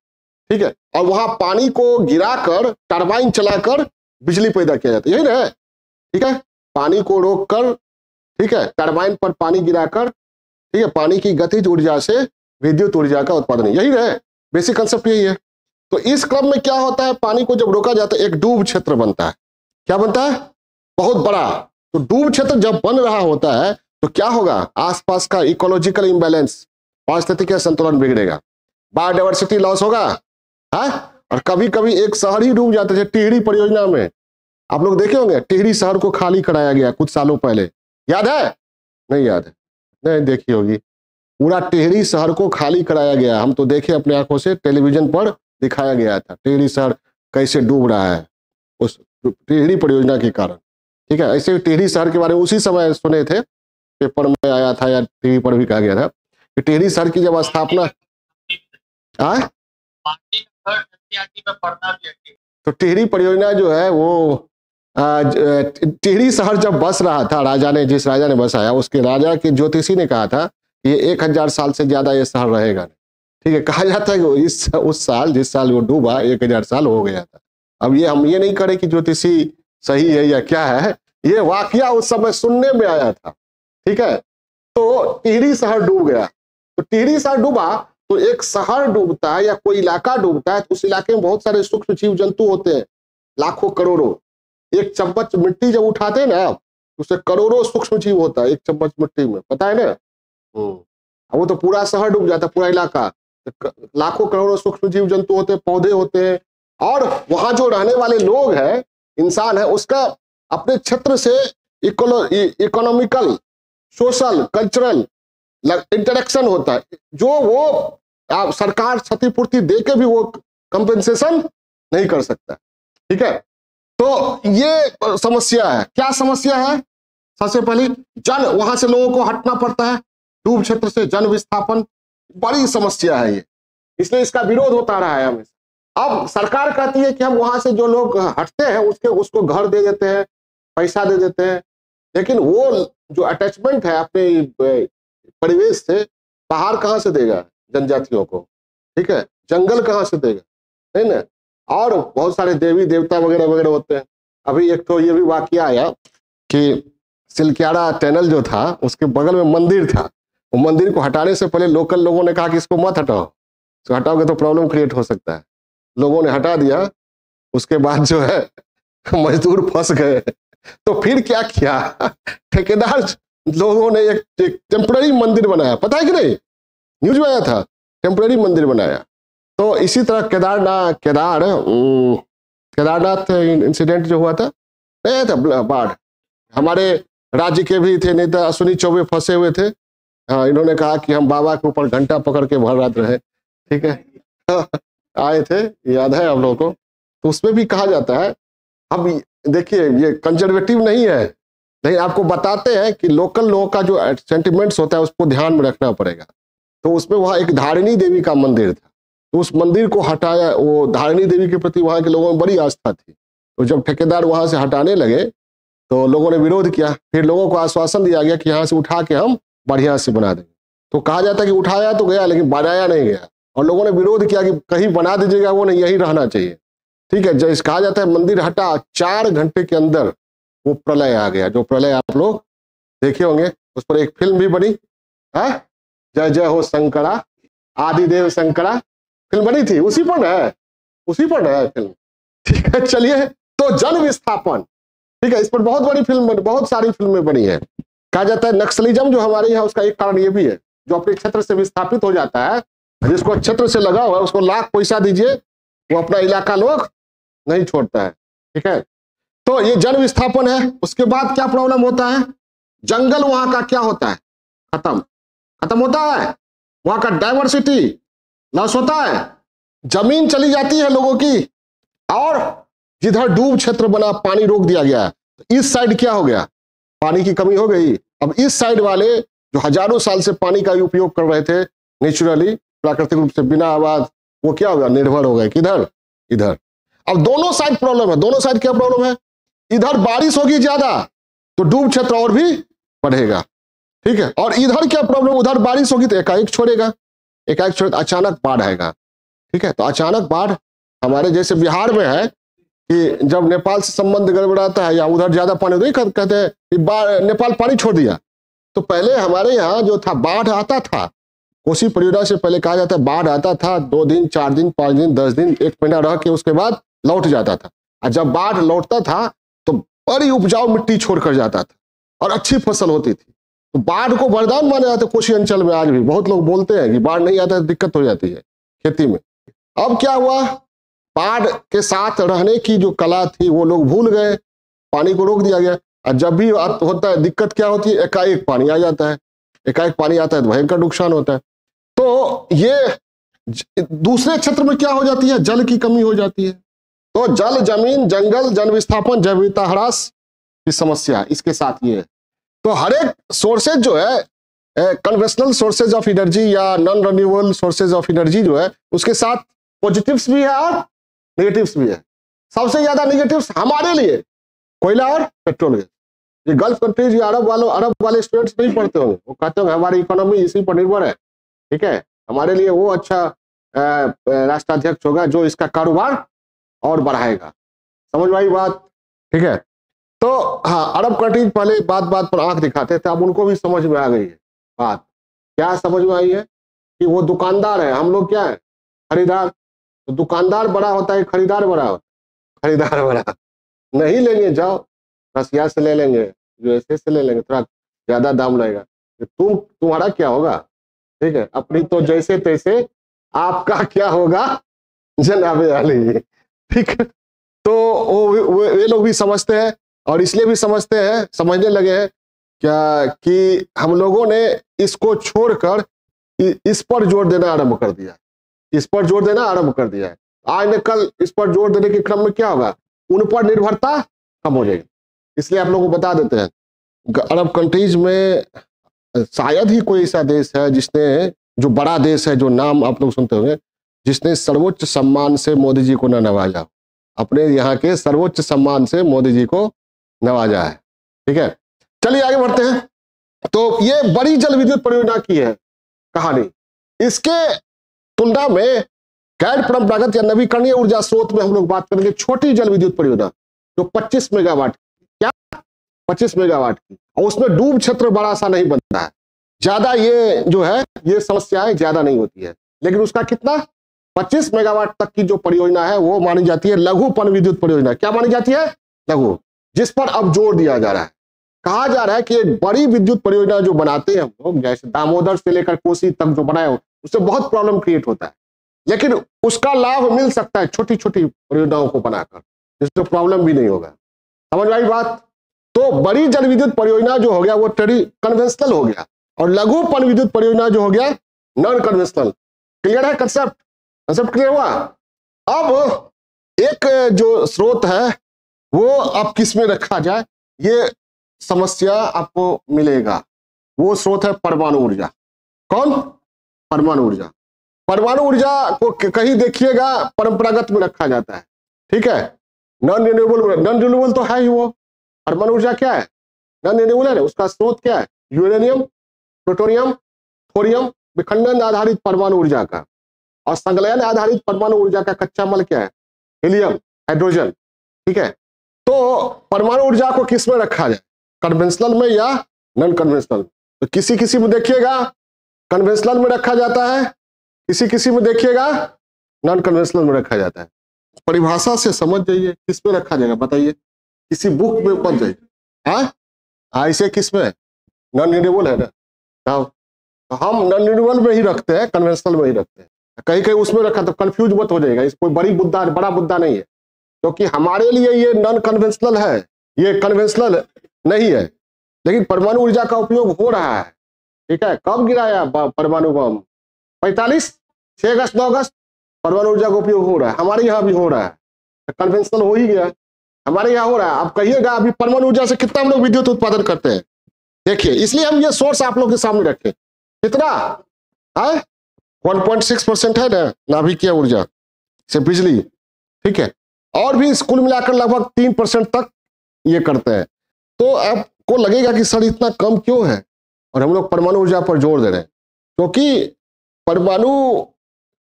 ठीक है, और वहां पानी को गिराकर टरबाइन चलाकर बिजली पैदा किया जाता है, यही ना? ठीक है, पानी को रोककर, ठीक है, टरबाइन पर पानी गिराकर, ठीक है, पानी की गतिज ऊर्जा से विद्युत ऊर्जा का उत्पादन, यही है बेसिक कंसेप्ट, यही है। तो इस क्रम में क्या होता है, पानी को जब रोका जाता है एक डूब क्षेत्र बनता है। क्या बनता है? बहुत बड़ा। तो डूब क्षेत्र जब बन रहा होता है तो क्या होगा? आसपास का इकोलॉजिकल इंबैलेंस, पारिस्थितिक संतुलन बिगड़ेगा, बायोडायवर्सिटी लॉस होगा, है? और कभी कभी एक शहर ही डूब जाता है। टिहरी परियोजना में आप लोग देखे होंगे, टिहरी शहर को खाली कराया गया कुछ सालों पहले, याद है? नहीं याद है? नहीं देखी होगी। पूरा टिहरी शहर को खाली कराया गया, हम तो देखे अपने आंखों से, टेलीविजन पर दिखाया गया था टिहरी शहर कैसे डूब रहा है उस टिहरी परियोजना के कारण। ठीक है, ऐसे टिहरी शहर के बारे में उसी समय सुने थे, पेपर में आया था या टीवी पर भी कहा गया था कि टिहरी शहर की जब स्थापना, तो टिहरी परियोजना जो है वो टिहरी शहर जब बस रहा था, राजा ने, जिस राजा ने बसाया, उसके राजा के ज्योतिषी ने कहा था ये 1000 साल से ज्यादा ये शहर रहेगा। ठीक है, कहा जाता है कि उस साल जिस साल वो डूबा 1000 साल हो गया था। अब ये हम ये नहीं करें कि ज्योतिषी सही है या क्या है, ये वाकया उस समय सुनने में आया था। ठीक है, तो टिहरी शहर डूब गया। तो टिहरी शहर डूबा तो एक शहर डूबता है या कोई इलाका डूबता है तो उस इलाके में बहुत सारे सूक्ष्म जीव जंतु होते हैं, लाखों करोड़ों। एक चम्मच मिट्टी जब उठाते हैं ना उससे करोड़ों सूक्ष्म जीव होता है एक चम्मच मिट्टी में, पता है ना? वो तो पूरा शहर डूब जाता है, पूरा इलाका, लाखों करोड़ों सूक्ष्म जीव जंतु होते हैं, पौधे होते हैं, और वहां जो रहने वाले लोग हैं, इंसान है, उसका अपने क्षेत्र से इकोनॉमिकल, सोशल, कल्चरल इंटरेक्शन होता है, जो वो सरकार क्षतिपूर्ति दे के भी वो कंपेंसेशन नहीं कर सकता। ठीक है, तो ये समस्या है। क्या समस्या है? सबसे पहले वहां से लोगों को हटना पड़ता है, डूब क्षेत्र से जन विस्थापन बड़ी समस्या है ये, इसलिए इसका विरोध होता रहा है हमेशा। अब सरकार कहती है कि हम वहां से जो लोग हटते हैं उसको घर दे देते हैं, पैसा दे देते हैं, लेकिन वो जो अटैचमेंट है अपने परिवेश से बाहर कहाँ से देगा जनजातियों को? ठीक है, जंगल कहाँ से देगा? है ना? और बहुत सारे देवी देवता वगैरह वगैरह होते हैं। अभी एक तो ये भी वाकया आया कि सिलक्यारा टनल जो था उसके बगल में मंदिर था, वो मंदिर को हटाने से पहले लोकल लोगों ने कहा कि इसको मत हटाओ, इसको हटाओगे तो प्रॉब्लम क्रिएट हो सकता है। लोगों ने हटा दिया, उसके बाद जो है मजदूर फंस गए। तो फिर क्या किया, ठेकेदार लोगों ने एक टेम्पररी मंदिर बनाया, पता है कि नहीं? न्यूज में आया था, टेम्पररी मंदिर बनाया। तो इसी तरह केदारनाथ इंसिडेंट जो हुआ था, नहीं था बाढ़, हमारे राज्य के भी थे नेता अश्विनी चौबे फंसे हुए थे। हाँ, इन्होंने कहा कि हम बाबा के ऊपर घंटा पकड़ के भर रात रहे। ठीक है आए थे, याद है आप लोगों को? तो उसमें भी कहा जाता है, अब देखिए ये कंजर्वेटिव नहीं है, लेकिन आपको बताते हैं कि लोकल लोगों का जो सेंटिमेंट्स होता है उसको ध्यान में रखना पड़ेगा। तो उसमें वहाँ एक धारिणी देवी का मंदिर था, तो उस मंदिर को हटाया, वो धारिणी देवी के प्रति वहाँ के लोगों में बड़ी आस्था थी। तो जब ठेकेदार वहाँ से हटाने लगे तो लोगों ने विरोध किया, फिर लोगों को आश्वासन दिया गया कि यहाँ से उठा के हम बढ़िया से बना देंगे। तो कहा जाता है कि उठाया तो गया लेकिन बनाया नहीं गया, और लोगों ने विरोध किया कि कहीं बना दीजिएगा, वो नहीं, यही रहना चाहिए। ठीक है, जैसे कहा जाता है मंदिर हटा, 4 घंटे के अंदर वो प्रलय आ गया, जो प्रलय आप लोग देखे होंगे, उस पर एक फिल्म भी बनी है, जय जय हो शंकरा, आदिदेव शंकरा, फिल्म बनी थी, उसी पर है, उसी पर है फिल्म। ठीक है, चलिए। तो जन विस्थापन, ठीक है, इस पर बहुत बड़ी फिल्म, बहुत सारी फिल्में बनी है। कहा जाता है नक्सलिज्म जो हमारे यहाँ, उसका एक कारण ये भी है, जो अपने क्षेत्र से विस्थापित हो जाता है, जिसको क्षेत्र से लगा हुआ है उसको लाख पैसा दीजिए, वो अपना इलाका लोग नहीं छोड़ता है। ठीक है, तो ये जन विस्थापन है। उसके बाद क्या प्रॉब्लम होता है, जंगल वहां का क्या होता है, खत्म होता है, वहां का डाइवर्सिटी लॉस होता है, जमीन चली जाती है लोगों की, और जिधर डूब क्षेत्र बना, पानी रोक दिया गया, तो इस साइड क्या हो गया, पानी की कमी हो गई। अब इस साइड वाले जो हजारों साल से पानी का उपयोग कर रहे थे नेचुरली, प्राकृतिक रूप से बिना आवाज, वो क्या हो गया, निर्भर हो गए किधर, इधर। अब दोनों साइड प्रॉब्लम है, दोनों साइड क्या प्रॉब्लम है, इधर बारिश होगी ज्यादा तो डूब क्षेत्र और भी बढ़ेगा। ठीक है, और इधर क्या प्रॉब्लम, उधर बारिश होगी तो एकाएक छोड़ेगा, एकाएक छोड़े, अचानक बाढ़ आएगा। ठीक है, तो अचानक बाढ़ हमारे जैसे बिहार में है कि जब नेपाल से संबंध गड़बड़ाता है या उधर ज्यादा पानी, तो कहते हैं कि नेपाल पानी छोड़ दिया। तो पहले हमारे यहाँ जो था, बाढ़ आता था, कोसी परियोजना से पहले कहा जाता है बाढ़ आता था 2 दिन 4 दिन 5 दिन 10 दिन 1 महीना रह के उसके बाद लौट जाता था। और जब बाढ़ लौटता था तो बड़ी उपजाऊ मिट्टी छोड़कर जाता था और अच्छी फसल होती थी। तो बाढ़ को वरदान माना जाता है कोसी अंचल में। आज भी बहुत लोग बोलते हैं कि बाढ़ नहीं आता तो दिक्कत हो जाती है खेती में। अब क्या हुआ, बाढ़ के साथ रहने की जो कला थी वो लोग भूल गए, पानी को रोक दिया गया। और जब भी होता है दिक्कत क्या होती है, एकाएक पानी आ जाता है, एकाएक पानी आता है तो भयंकर नुकसान होता है। तो ये दूसरे क्षेत्र में क्या हो जाती है, जल की कमी हो जाती है। तो जल, जमीन, जंगल, जन विस्थापन, जैव विविधता ह्रास की समस्या इसके साथ ये है। तो हर एक सोर्सेज जो है, कन्वेंशनल सोर्सेज ऑफ एनर्जी या non renewable sources of energy जो है, उसके साथ पॉजिटिव्स भी है और नेगेटिव्स भी है। सबसे ज्यादा नेगेटिव्स हमारे लिए कोयला और पेट्रोल गैस। ये गल्फ कंट्रीज या अरब वाले स्टूडेंट्स नहीं पढ़ते होंगे, वो कहते होंगे हमारी इकोनॉमी इसी पर निर्भर है। ठीक है, हमारे लिए वो अच्छा राष्ट्राध्यक्ष होगा जो इसका कारोबार और बढ़ाएगा। समझ में आई बात? ठीक है, तो हाँ, अरब कंट्रीज पहले बात बात पर आंख दिखाते थे, अब उनको भी समझ में आ गई है बात। क्या समझ में आई है कि वो दुकानदार है, हम लोग क्या है, खरीदार। तो दुकानदार बड़ा होता है, खरीदार बड़ा होता है। खरीदार बड़ा नहीं लेंगे, जाओ रसिया से ले लेंगे, यूएसए से ले लेंगे, थोड़ा ज्यादा दाम लगेगा। तुम्हारा क्या होगा? ठीक है, अपनी तो जैसे तैसे, आपका क्या होगा जनाबे वाली। ठीक है, तो वे लोग भी समझते हैं, और इसलिए भी समझते हैं, समझने लगे हैं क्या कि हम लोगों ने इसको छोड़कर इस पर जोर देना आरंभ कर दिया, इस पर जोर देना आरंभ कर दिया है। आज न कल इस पर जोर देने के क्रम में क्या होगा, उन पर निर्भरता कम हो जाएगी। इसलिए आप लोगों को बता देते हैं, अरब कंट्रीज में शायद ही कोई ऐसा देश है जिसने, जो बड़ा देश है, जो नाम आप लोग सुनते होंगे, जिसने सर्वोच्च सम्मान से मोदी जी को न नवाजा। अपने यहाँ के सर्वोच्च सम्मान से मोदी जी को नवाजा है। ठीक है, चलिए आगे बढ़ते हैं। तो ये बड़ी जल विद्युत परियोजना की है कहानी। इसके तुलना में गैर परंपरागत या नवीकरणीय ऊर्जा स्रोत में हम लोग बात करेंगे छोटी जल विद्युत परियोजना जो 25 मेगावाट, क्या 25 मेगावाट की, और उसमें डूब क्षेत्र बड़ा सा नहीं बनता है ज्यादा। ये जो है, ये समस्याएं ज्यादा नहीं होती है, लेकिन उसका कितना 25 मेगावाट तक की जो परियोजना है वो मानी जाती है लघु पन विद्युत परियोजना। क्या मानी जाती है? लघु, जिस पर अब जोर दिया जा रहा है। कहा जा रहा है कि बड़ी विद्युत परियोजना जो बनाते हैं हम लोग, जैसे दामोदर से लेकर कोसी तक जो बनाए हो, उससे बहुत प्रॉब्लम क्रिएट होता है, लेकिन उसका लाभ मिल सकता है छोटी छोटी परियोजनाओं को बनाकर, जिससे प्रॉब्लम भी नहीं होगा। समझ आई बात? तो बड़ी जल विद्युत परियोजना जो हो गया वो कन्वेंशनल हो गया, और लघु पन विद्युत परियोजना जो हो गया नॉन कन्वेंशनल। क्लियर है कंसेप्ट? कंसेप्ट क्लियर हुआ? अब एक जो स्रोत है वो अब किस में रखा जाए, ये समस्या आपको मिलेगा। वो स्रोत है परमाणु ऊर्जा। कौन? परमाणु ऊर्जा। परमाणु ऊर्जा को कहीं देखिएगा परंपरागत में रखा जाता है। ठीक है, नॉन रिन्यूएबल तो है ही वो। परमाणु ऊर्जा क्या है? नॉन रिन्यूएबल है। उसका स्रोत क्या है? यूरेनियम, प्लूटोनियम, थोरियम, विखंडन आधारित परमाणु ऊर्जा का, और संलयन आधारित परमाणु ऊर्जा का कच्चा माल क्या है? Helium, hydrogen. ठीक है, तो परमाणु ऊर्जा को किस में रखा जाए, कन्वेंशनल में या नॉन कन्वेंशनल? तो किसी किसी में देखिएगा कन्वेंशनल में रखा जाता है, किसी किसी में देखिएगा नॉन कन्वेंशनल में रखा जाता है। परिभाषा से समझ जाइए, किस में रखा जाएगा बताइए, किसी बुक में पढ़ जाइए। हाँ, ऐसे किस में, नॉन रिन्यूएबल है ना। हाँ, तो हम नॉन रिन्यूएबल में ही रखते हैं, कन्वेंशनल में ही रखते हैं। कहीं कहीं उसमें रखा तो कंफ्यूज मत हो जाएगा, इस कोई बड़ा मुद्दा नहीं है, क्योंकि हमारे लिए ये नॉन कन्वेंशनल है, ये कन्वेंशनल नहीं है। लेकिन परमाणु ऊर्जा का उपयोग हो रहा है, ठीक है। कब गिराया परमाणु बम? 45, 6 अगस्त 9 अगस्त परमाणु ऊर्जा का उपयोग हो रहा है, हमारे यहाँ भी हो रहा है, कन्वेंशनल हो ही गया, हमारे यहाँ हो रहा है। आप कहिएगा अभी परमाणु ऊर्जा से कितना हम लोग विद्युत उत्पादन करते हैं, देखिए। इसलिए हम ये सोर्स आप लोग के सामने रखें, कितना है, 1.6% है ना नाभिकीय ऊर्जा से बिजली, ठीक है। और भी कुल मिलाकर लगभग 3% तक ये करते हैं। तो आपको लगेगा कि सर इतना कम क्यों है, और हम लोग परमाणु ऊर्जा पर जोर दे रहे हैं, क्योंकि परमाणु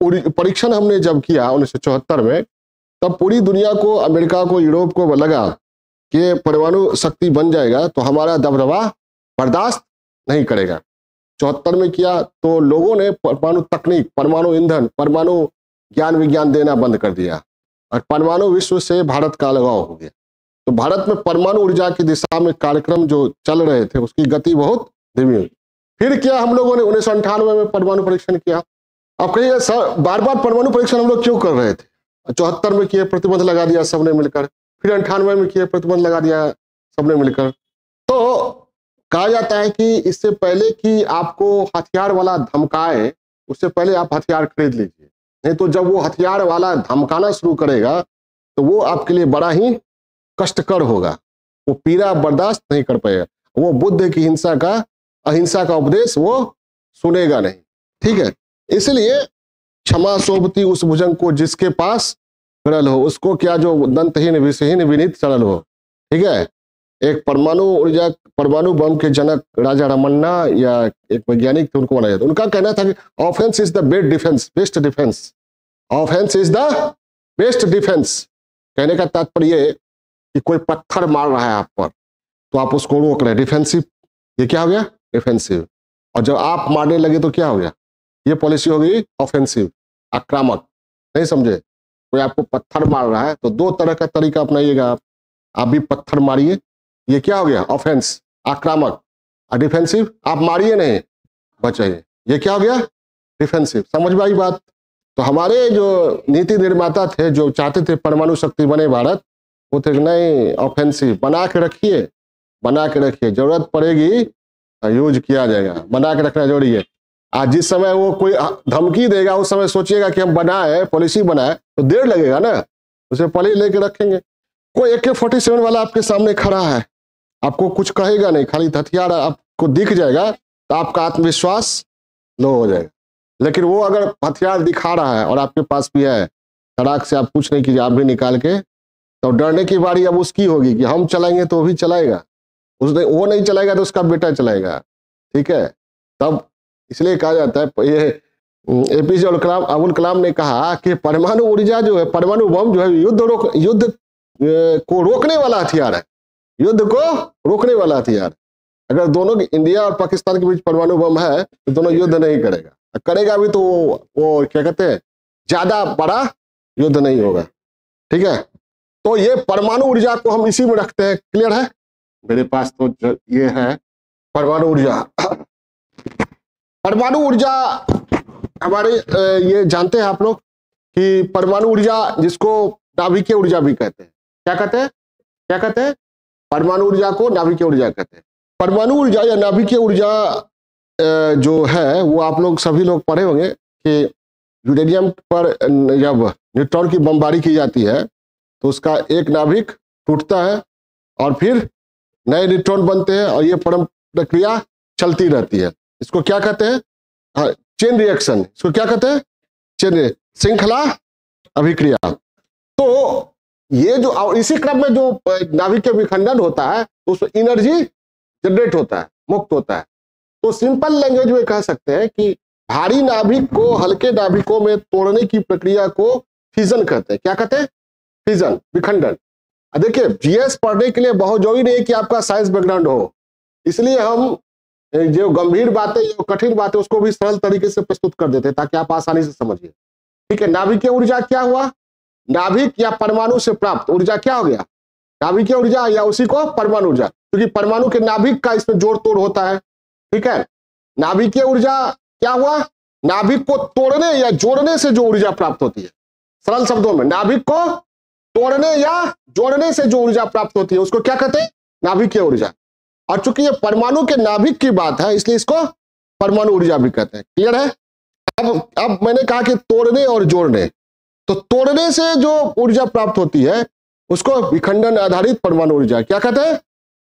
परीक्षण हमने जब किया 1974 में, तब पूरी दुनिया को, अमेरिका को, यूरोप को लगा कि परमाणु शक्ति बन जाएगा तो हमारा दबदबा बर्दाश्त नहीं करेगा। 74 में किया तो लोगों ने परमाणु तकनीक, परमाणु ईंधन, परमाणु ज्ञान विज्ञान देना बंद कर दिया, और परमाणु विश्व से भारत का अलगाव हो गया। तो भारत में परमाणु ऊर्जा की दिशा में कार्यक्रम जो चल रहे थे उसकी गति बहुत धीमी हुई। फिर क्या हम लोगों ने 1998 में परमाणु परीक्षण किया। अब कहिए सर बार बार परमाणु परीक्षण हम लोग क्यों कर रहे थे? 74 में किए, प्रतिबंध लगा दिया सबने मिलकर, फिर 98 में किए, प्रतिबंध लगा दिया सबने मिलकर। तो कहा जाता है कि इससे पहले कि आपको हथियार वाला धमकाए, उससे पहले आप हथियार खरीद लीजिए, नहीं तो जब वो हथियार वाला धमकाना शुरू करेगा तो वो आपके लिए बड़ा ही कष्टकर होगा, वो पीड़ा बर्दाश्त नहीं कर पाएगा, वो बुद्ध की अहिंसा का उपदेश वो सुनेगा नहीं, ठीक है। इसलिए क्षमा सोबती उस भुजंग को जिसके पास सरल हो, उसको क्या जो दंतहीन विषहीन विनीत सरल हो, ठीक है। एक परमाणु बम के जनक राजा रमन्ना या एक वैज्ञानिक थे, उनको माना जाता है। उनका कहना था कि offence is the best defence, offence is the best defence. कहने का तात्पर्य कि कोई पत्थर मार रहा है आप पर तो आप उसको रोक रहे, डिफेंसिव, ये क्या हो गया, डिफेंसिव। और जब आप मारने लगे तो क्या हो गया, ये पॉलिसी हो गई ऑफेंसिव, आक्रामक। नहीं समझे? कोई आपको पत्थर मार रहा है तो 2 तरह का तरीका अपनाइएगा, आप भी पत्थर मारिए, ये क्या हो गया, ऑफेंस, आक्रामक। और डिफेंसिव, आप मारिए नहीं, बचाइए, ये क्या हो गया, डिफेंसिव। समझ में आई बात? तो हमारे जो नीति निर्माता थे, जो चाहते थे परमाणु शक्ति बने भारत, वो थे नहीं, ऑफेंसिव, बना के रखिए, जरूरत पड़ेगी यूज किया जाएगा, बना के रखना जरूरी है। आज जिस समय वो कोई धमकी देगा उस समय सोचिएगा कि हम बनाए, पॉलिसी बनाए, तो देर लगेगा ना, उसे पॉलिसी लेके रखेंगे। कोई AK-47 वाला आपके सामने खड़ा है, आपको कुछ कहेगा नहीं, खाली हथियार आपको दिख जाएगा तो आपका आत्मविश्वास लो हो जाएगा। लेकिन वो अगर हथियार दिखा रहा है और आपके पास भी है, तड़ाक से आप कुछ नहीं कीजिए, आप भी निकाल के, तो डरने की बारी अब उसकी होगी कि हम चलाएंगे तो वो भी चलाएगा, उसने वो नहीं चलाएगा तो उसका बेटा चलाएगा, ठीक है। तब इसलिए कहा जाता है, ये APJ अब्दुल कलाम ने कहा कि परमाणु ऊर्जा जो है, परमाणु बम जो है युद्ध को रोकने वाला हथियार है, युद्ध को रोकने वाला हथियार। अगर दोनों, इंडिया और पाकिस्तान के बीच परमाणु बम है तो दोनों युद्ध नहीं करेगा भी तो वो क्या कहते हैं, ज्यादा बड़ा युद्ध नहीं होगा, ठीक है। तो ये परमाणु ऊर्जा को हम इसी में रखते हैं, क्लियर है? मेरे पास तो ये है परमाणु ऊर्जा। परमाणु ऊर्जा हमारे ये जानते हैं आप लोग कि परमाणु ऊर्जा जिसको नाभिकीय ऊर्जा भी कहते हैं, क्या कहते हैं, परमाणु ऊर्जा को नाभिकीय ऊर्जा कहते हैं। परमाणु ऊर्जा या नाभिकीय ऊर्जा जो है वो आप लोग सभी लोग पढ़े होंगे कि यूरेनियम पर जब न्यूट्रॉन की बमबारी की जाती है तो उसका एक नाभिक टूटता है और फिर नए न्यूट्रॉन बनते हैं, और ये प्रक्रिया चलती रहती है। इसको क्या कहते हैं, चेन रिएक्शन। इसको क्या कहते हैं, चेन, श्रृंखला अभिक्रिया। तो ये जो, इसी क्रम में जो नाभिकीय विखंडन होता है तो उसमें एनर्जी जनरेट होता है, मुक्त होता है। तो सिंपल लैंग्वेज में कह सकते हैं कि भारी नाभिक को हल्के नाभिकों में तोड़ने की प्रक्रिया को फिजन कहते हैं। क्या कहते हैं, फिजन, विखंडन। देखिए GS पढ़ने के लिए बहुत जरूरी नहीं है कि आपका साइंस बैकग्राउंड हो, इसलिए हम जो गंभीर बातें, जो कठिन बातें, उसको भी सरल तरीके से प्रस्तुत कर देते हैं ताकि आप आसानी से समझिए। ठीक है, नाभिकीय ऊर्जा क्या हुआ, नाभिक या परमाणु से प्राप्त ऊर्जा क्या हो गया, नाभिकीय ऊर्जा या उसी को परमाणु ऊर्जा, क्योंकि परमाणु के नाभिक का इसमें जोड़ तोड़ होता है। ठीक है, नाभिकीय ऊर्जा क्या हुआ, नाभिक को तोड़ने या जोड़ने से जो ऊर्जा प्राप्त होती है, सरल शब्दों में नाभिक को तोड़ने या जोड़ने से जो ऊर्जा प्राप्त होती है उसको क्या कहते हैं, नाभिकीय ऊर्जा। और चूंकि ये परमाणु के नाभिक की बात है इसलिए इसको परमाणु ऊर्जा भी कहते हैं। क्लियर है। अब मैंने कहा कि तोड़ने और जोड़ने, तो तोड़ने से जो ऊर्जा प्राप्त होती है उसको विखंडन आधारित परमाणु ऊर्जा क्या कहते हैं,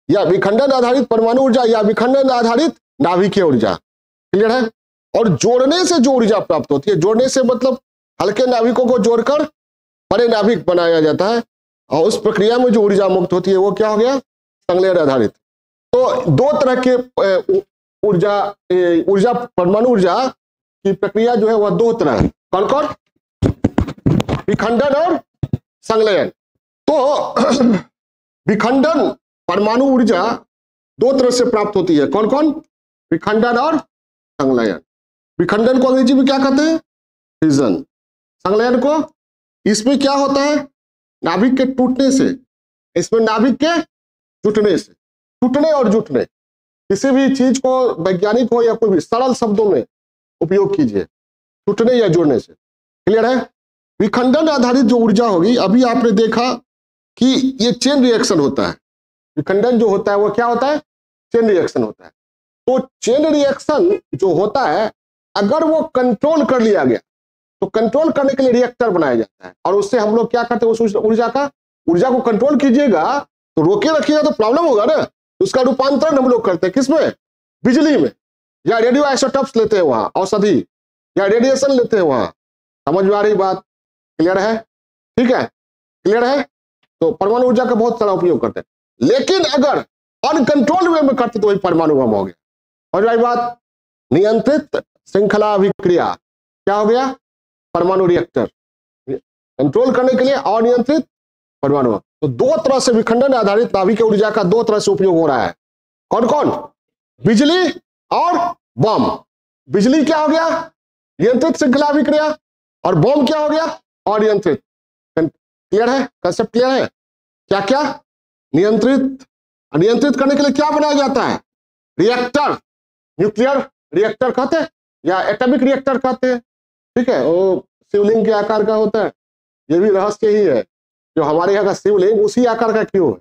या विखंडन आधारित परमाणु ऊर्जा या विखंडन आधारित नाभिकीय ऊर्जा। क्लियर है। और जोड़ने से जो ऊर्जा प्राप्त होती है, जोड़ने से मतलब हल्के नाभिकों को जोड़कर बड़े नाभिक बनाया जाता है और उस प्रक्रिया में जो ऊर्जा मुक्त होती है वो क्या हो गया, संलयन आधारित। तो दो तरह के ऊर्जा परमाणु ऊर्जा की प्रक्रिया जो है वह दो तरह है। कौन कौन, विखंडन और संलयन। तो विखंडन परमाणु ऊर्जा दो तरह से प्राप्त होती है। कौन कौन, विखंडन और संलयन। विखंडन को अंग्रेजी में क्या कहते हैं, फिजन। संलयन को, इसमें क्या होता है, नाभिक के टूटने से, इसमें नाभिक के जुटने से, टूटने और जुटने, किसी भी चीज को वैज्ञानिक हो या कोई भी सरल शब्दों में उपयोग कीजिए, टूटने या जोड़ने से। क्लियर है। विखंडन आधारित जो ऊर्जा होगी, अभी आपने देखा कि ये चेन रिएक्शन होता है। विखंडन जो होता है वो क्या होता है, चेन रिएक्शन होता है। तो चेन रिएक्शन जो होता है अगर वो कंट्रोल कर लिया गया तो कंट्रोल करने के लिए रिएक्टर बनाया जाता है और उससे हम लोग क्या करते हैं, उस ऊर्जा को कंट्रोल कीजिएगा तो रोके रखिएगा तो प्रॉब्लम होगा ना। उसका रूपांतरण हम लोग करते हैं किसमें, बिजली में, या रेडियो आइसोटॉप्स लेते हैं वहां, औषधि या रेडिएशन लेते हैं वहां। समझ में आ रही बात। क्लियर है। ठीक है, क्लियर है। तो परमाणु ऊर्जा का बहुत सारा उपयोग करते हैं, लेकिन अगर अनकंट्रोल्ड वे में करते तो वही परमाणु बम हो गया। समझ आई बात। नियंत्रित श्रृंखला अभिक्रिया क्या हो गया, परमाणु रिएक्टर। कंट्रोल करने के लिए अनियंत्रित परमाणु। तो दो तरह से विखंडन आधारित नाभिकीय ऊर्जा का दो तरह से उपयोग हो रहा है। कौन कौन, बिजली और बम। बिजली क्या हो गया, नियंत्रित श्रृंखला अभिक्रिया, और बम क्या हो गया, अनियंत्रित। क्लियर है, कंसेप्ट क्लियर है। क्या क्या, नियंत्रित, नियंत्रित करने के लिए क्या बनाया जाता है, रिएक्टर, न्यूक्लियर रिएक्टर कहते हैं या एटॉमिक रिएक्टर कहते हैं। ठीक है, वो शिवलिंग के आकार का होता है। ये भी रहस्य ही है, जो हमारे यहाँ का शिवलिंग उसी आकार का क्यों है,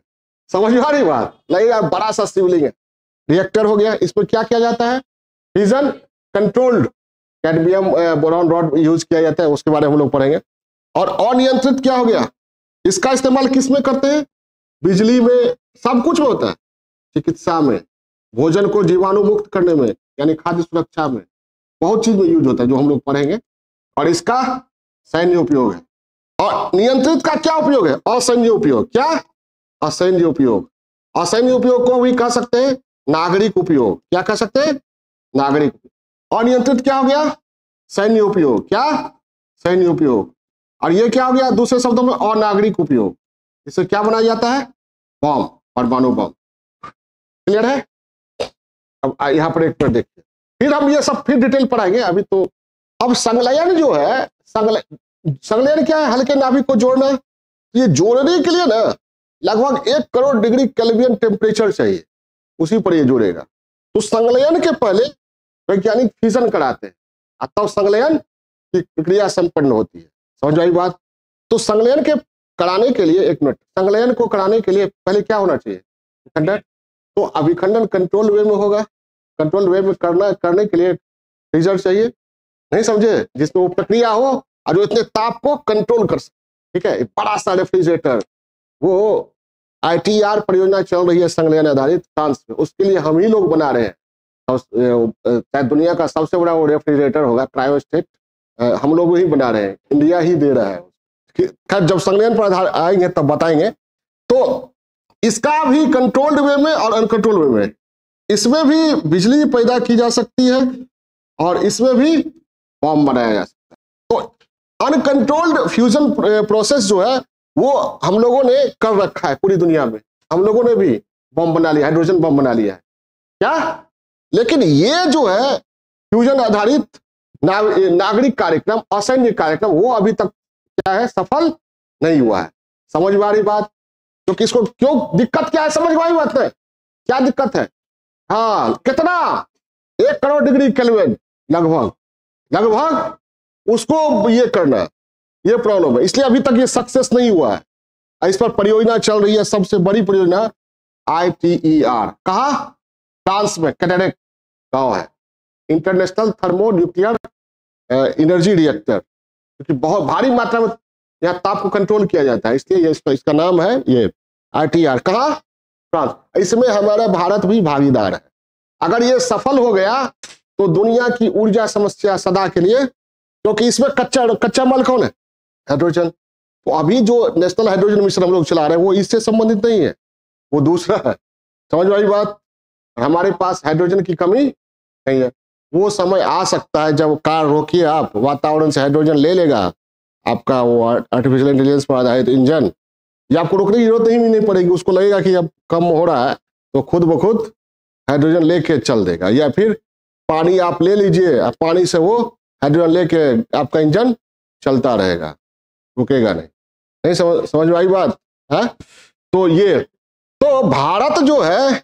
समझ में आ रही बात। नहीं यार, बड़ा सा शिवलिंग है। रिएक्टर हो गया, इसमें क्या किया जाता है, fission controlled cadmium boron rod use किया जाता है, उसके बारे में हम लोग पढ़ेंगे। और अनियंत्रित क्या हो गया, इसका इस्तेमाल किस में करते हैं, बिजली में, सब कुछ में होता है, चिकित्सा में, भोजन को जीवाणु मुक्त करने में यानी खाद्य सुरक्षा में, बहुत चीज में यूज होता है जो हम लोग पढ़ेंगे। और इसका सैन्य उपयोग है। और नियंत्रित का क्या उपयोग है, असैन्य उपयोग। क्या, असैन्य उपयोग। असैन्य उपयोग को भी कह सकते हैं नागरिक उपयोग। क्या कह सकते हैं, नागरिक उपयोग। अनियंत्रित क्या हो गया, सैन्य उपयोग। क्या, सैन्य उपयोग। और ये क्या हो गया, दूसरे शब्दों में अनागरिक उपयोग। इससे क्या बनाया जाता है, बम, परमाणु बम। क्लियर है। अब यहाँ पर एक मिनट देखिए, फिर हम ये सब फिर डिटेल पढ़ाएंगे। अभी तो अब संलयन जो है, संलयन क्या है, हल्के नाभिक को जोड़ना। ये जोड़ने के लिए ना लगभग 1 करोड़ डिग्री केल्विन टेम्परेचर चाहिए, उसी पर ये जोड़ेगा। तो संलयन के पहले वैज्ञानिक फिजन कराते हैं, तब संलयन की प्रक्रिया संपन्न होती है। समझ आई बात। तो संलयन के कराने के लिए, एक मिनट, संलयन को कराने के लिए पहले क्या होना चाहिए, विखंडन। तो अभिखंडन कंट्रोल वे में होगा। कंट्रोल वे में करने के लिए फ्रीजर चाहिए, नहीं समझे, जिसमें वो प्रक्रिया हो और जो इतने ताप को कंट्रोल कर सके। ठीक है, बड़ा सा रेफ्रिजरेटर, वो ITR परियोजना चल रही है संलयन आधारित फ्रांस में, उसके लिए हम ही लोग बना रहे हैं। शायद दुनिया का सबसे बड़ा वो रेफ्रिजरेटर होगा, क्रायोस्टेट, हम लोग ही बना रहे हैं, इंडिया ही दे रहा है। खैर जब संलयन पर आएंगे तब बताएंगे। तो इसका भी कंट्रोल्ड वे में और अनकंट्रोल्ड वे में, इसमें भी बिजली पैदा की जा सकती है और इसमें भी बम बनाया जा सकता है। तो अनकंट्रोल्ड फ्यूजन प्रोसेस जो है वो हम लोगों ने कर रखा है पूरी दुनिया में। हम लोगों ने भी बम बना लिया, हाइड्रोजन बम बना लिया है क्या। लेकिन ये जो है फ्यूजन आधारित नागरिक कार्यक्रम, असैन्य कार्यक्रम, वो अभी तक क्या है, सफल नहीं हुआ है। समझ में आ रही बात? तो किसको क्यों दिक्कत क्या है, समझ में आई बात है? क्या दिक्कत है? हाँ, कितना 1 करोड़ डिग्री केल्विन लगभग लगभग उसको ये करना, ये प्रॉब्लम है, इसलिए अभी तक ये सक्सेस नहीं हुआ है। इस पर परियोजना चल रही है, सबसे बड़ी परियोजना ITER, कहा? फ्रांस में कैटेरेक गांव है, international thermo nuclear energy reactor, क्योंकि बहुत भारी मात्रा में यहाँ ताप को कंट्रोल किया जाता है, इसलिए इसका नाम है ये ITER, कहा? फ्रांस। इसमें हमारा भारत भी भागीदार है। अगर ये सफल हो गया तो दुनिया की ऊर्जा समस्या सदा के लिए, क्योंकि इसमें कच्चा माल कौन है? हाइड्रोजन। तो अभी जो नेशनल हाइड्रोजन मिशन हम लोग चला रहे हैं वो इससे संबंधित नहीं है, वो दूसरा है। समझ में आई बात? हमारे पास हाइड्रोजन की कमी नहीं है। वो समय आ सकता है जब कार रोकिए आप, वातावरण से हाइड्रोजन ले लेगा आपका वो आर्टिफिशियल इंटेलिजेंस पर आधारित इंजन, या आपको रोकने की जरूरत नहीं पड़ेगी, उसको लगेगा कि अब कम हो रहा है तो खुद ब खुद हाइड्रोजन लेके चल देगा। या फिर पानी आप ले लीजिए, पानी से वो हाइड्रोजन लेके आपका इंजन चलता रहेगा, रुकेगा नहीं समझ में आई बात है? तो ये तो भारत जो है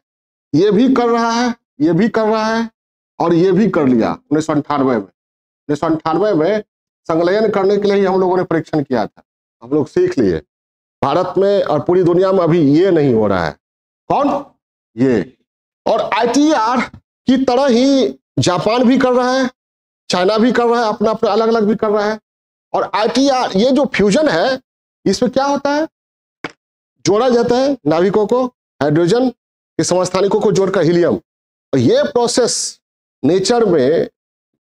ये भी कर रहा है, ये भी कर रहा है और ये भी कर लिया 1998 में संलयन करने के लिए ही हम लोगों ने परीक्षण किया था, हम लोग सीख लिए। भारत में और पूरी दुनिया में अभी ये नहीं हो रहा है। कौन? ये। और ITER की तरह ही जापान भी कर रहा है, चाइना भी कर रहा है, अपना अपना अलग अलग भी कर रहा है। और ITER ये जो फ्यूजन है, इसमें क्या होता है, जोड़ा जाता है नाभिकों को, हाइड्रोजन के समस्थानिकों को जोड़कर हीलियम। और ये प्रोसेस नेचर में,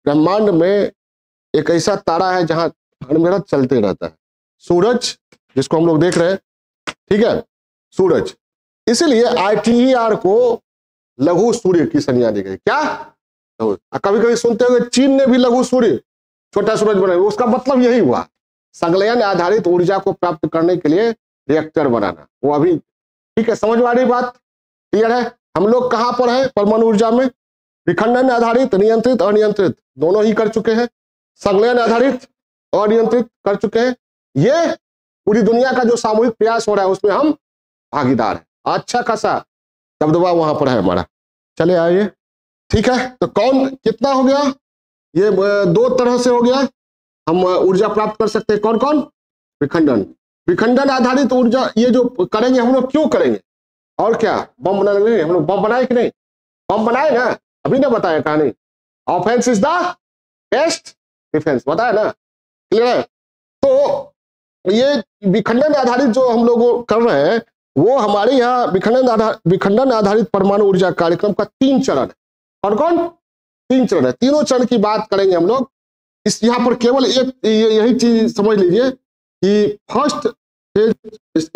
ब्रह्मांड में एक ऐसा तारा है जहां अनवरत चलते रहता है, सूरज, जिसको हम लोग देख रहे हैं, ठीक है, सूरज। इसीलिए ITER को लघु सूर्य की संज्ञा दी गई। क्या? कभी कभी सुनते होंगे चीन ने भी लघु सूर्य, छोटा सूरज बनाया, उसका मतलब यही हुआ, संलयन आधारित ऊर्जा को प्राप्त करने के लिए रिएक्टर बनाना। वो अभी ठीक है, समझ में आ रही बात? क्लियर है? हम लोग कहां पर है परमाणु ऊर्जा में? विखंडन आधारित, नियंत्रित, अनियंत्रित दोनों ही कर चुके हैं, संलयन आधारित और नियंत्रित कर चुके हैं। ये पूरी दुनिया का जो सामूहिक प्रयास हो रहा है उसमें हम भागीदार हैं। अच्छा खासा दबदबा वहां पर है हमारा। चले आइए, ठीक है। तो कौन कितना हो गया? ये 2 तरह से हो गया, हम ऊर्जा प्राप्त कर सकते हैं। कौन कौन? विखंडन आधारित ऊर्जा, ये जो करेंगे हम लोग, क्यों करेंगे? और क्या, बम बना लेंगे हम लोग? बम बनाए कि नहीं? बम बनाए ना, अभी ना बताया कहानी, offence is the best defence, बताया ना, क्लियर है? तो ये विखंडन आधारित जो हम लोग कर रहे हैं, वो हमारे यहाँ विखंडन आधारित परमाणु ऊर्जा कार्यक्रम का 3 चरण है। और कौन? 3 चरण है। तीनों चरण की बात करेंगे हम लोग। इस यहाँ पर केवल एक यही चीज समझ लीजिए कि फर्स्ट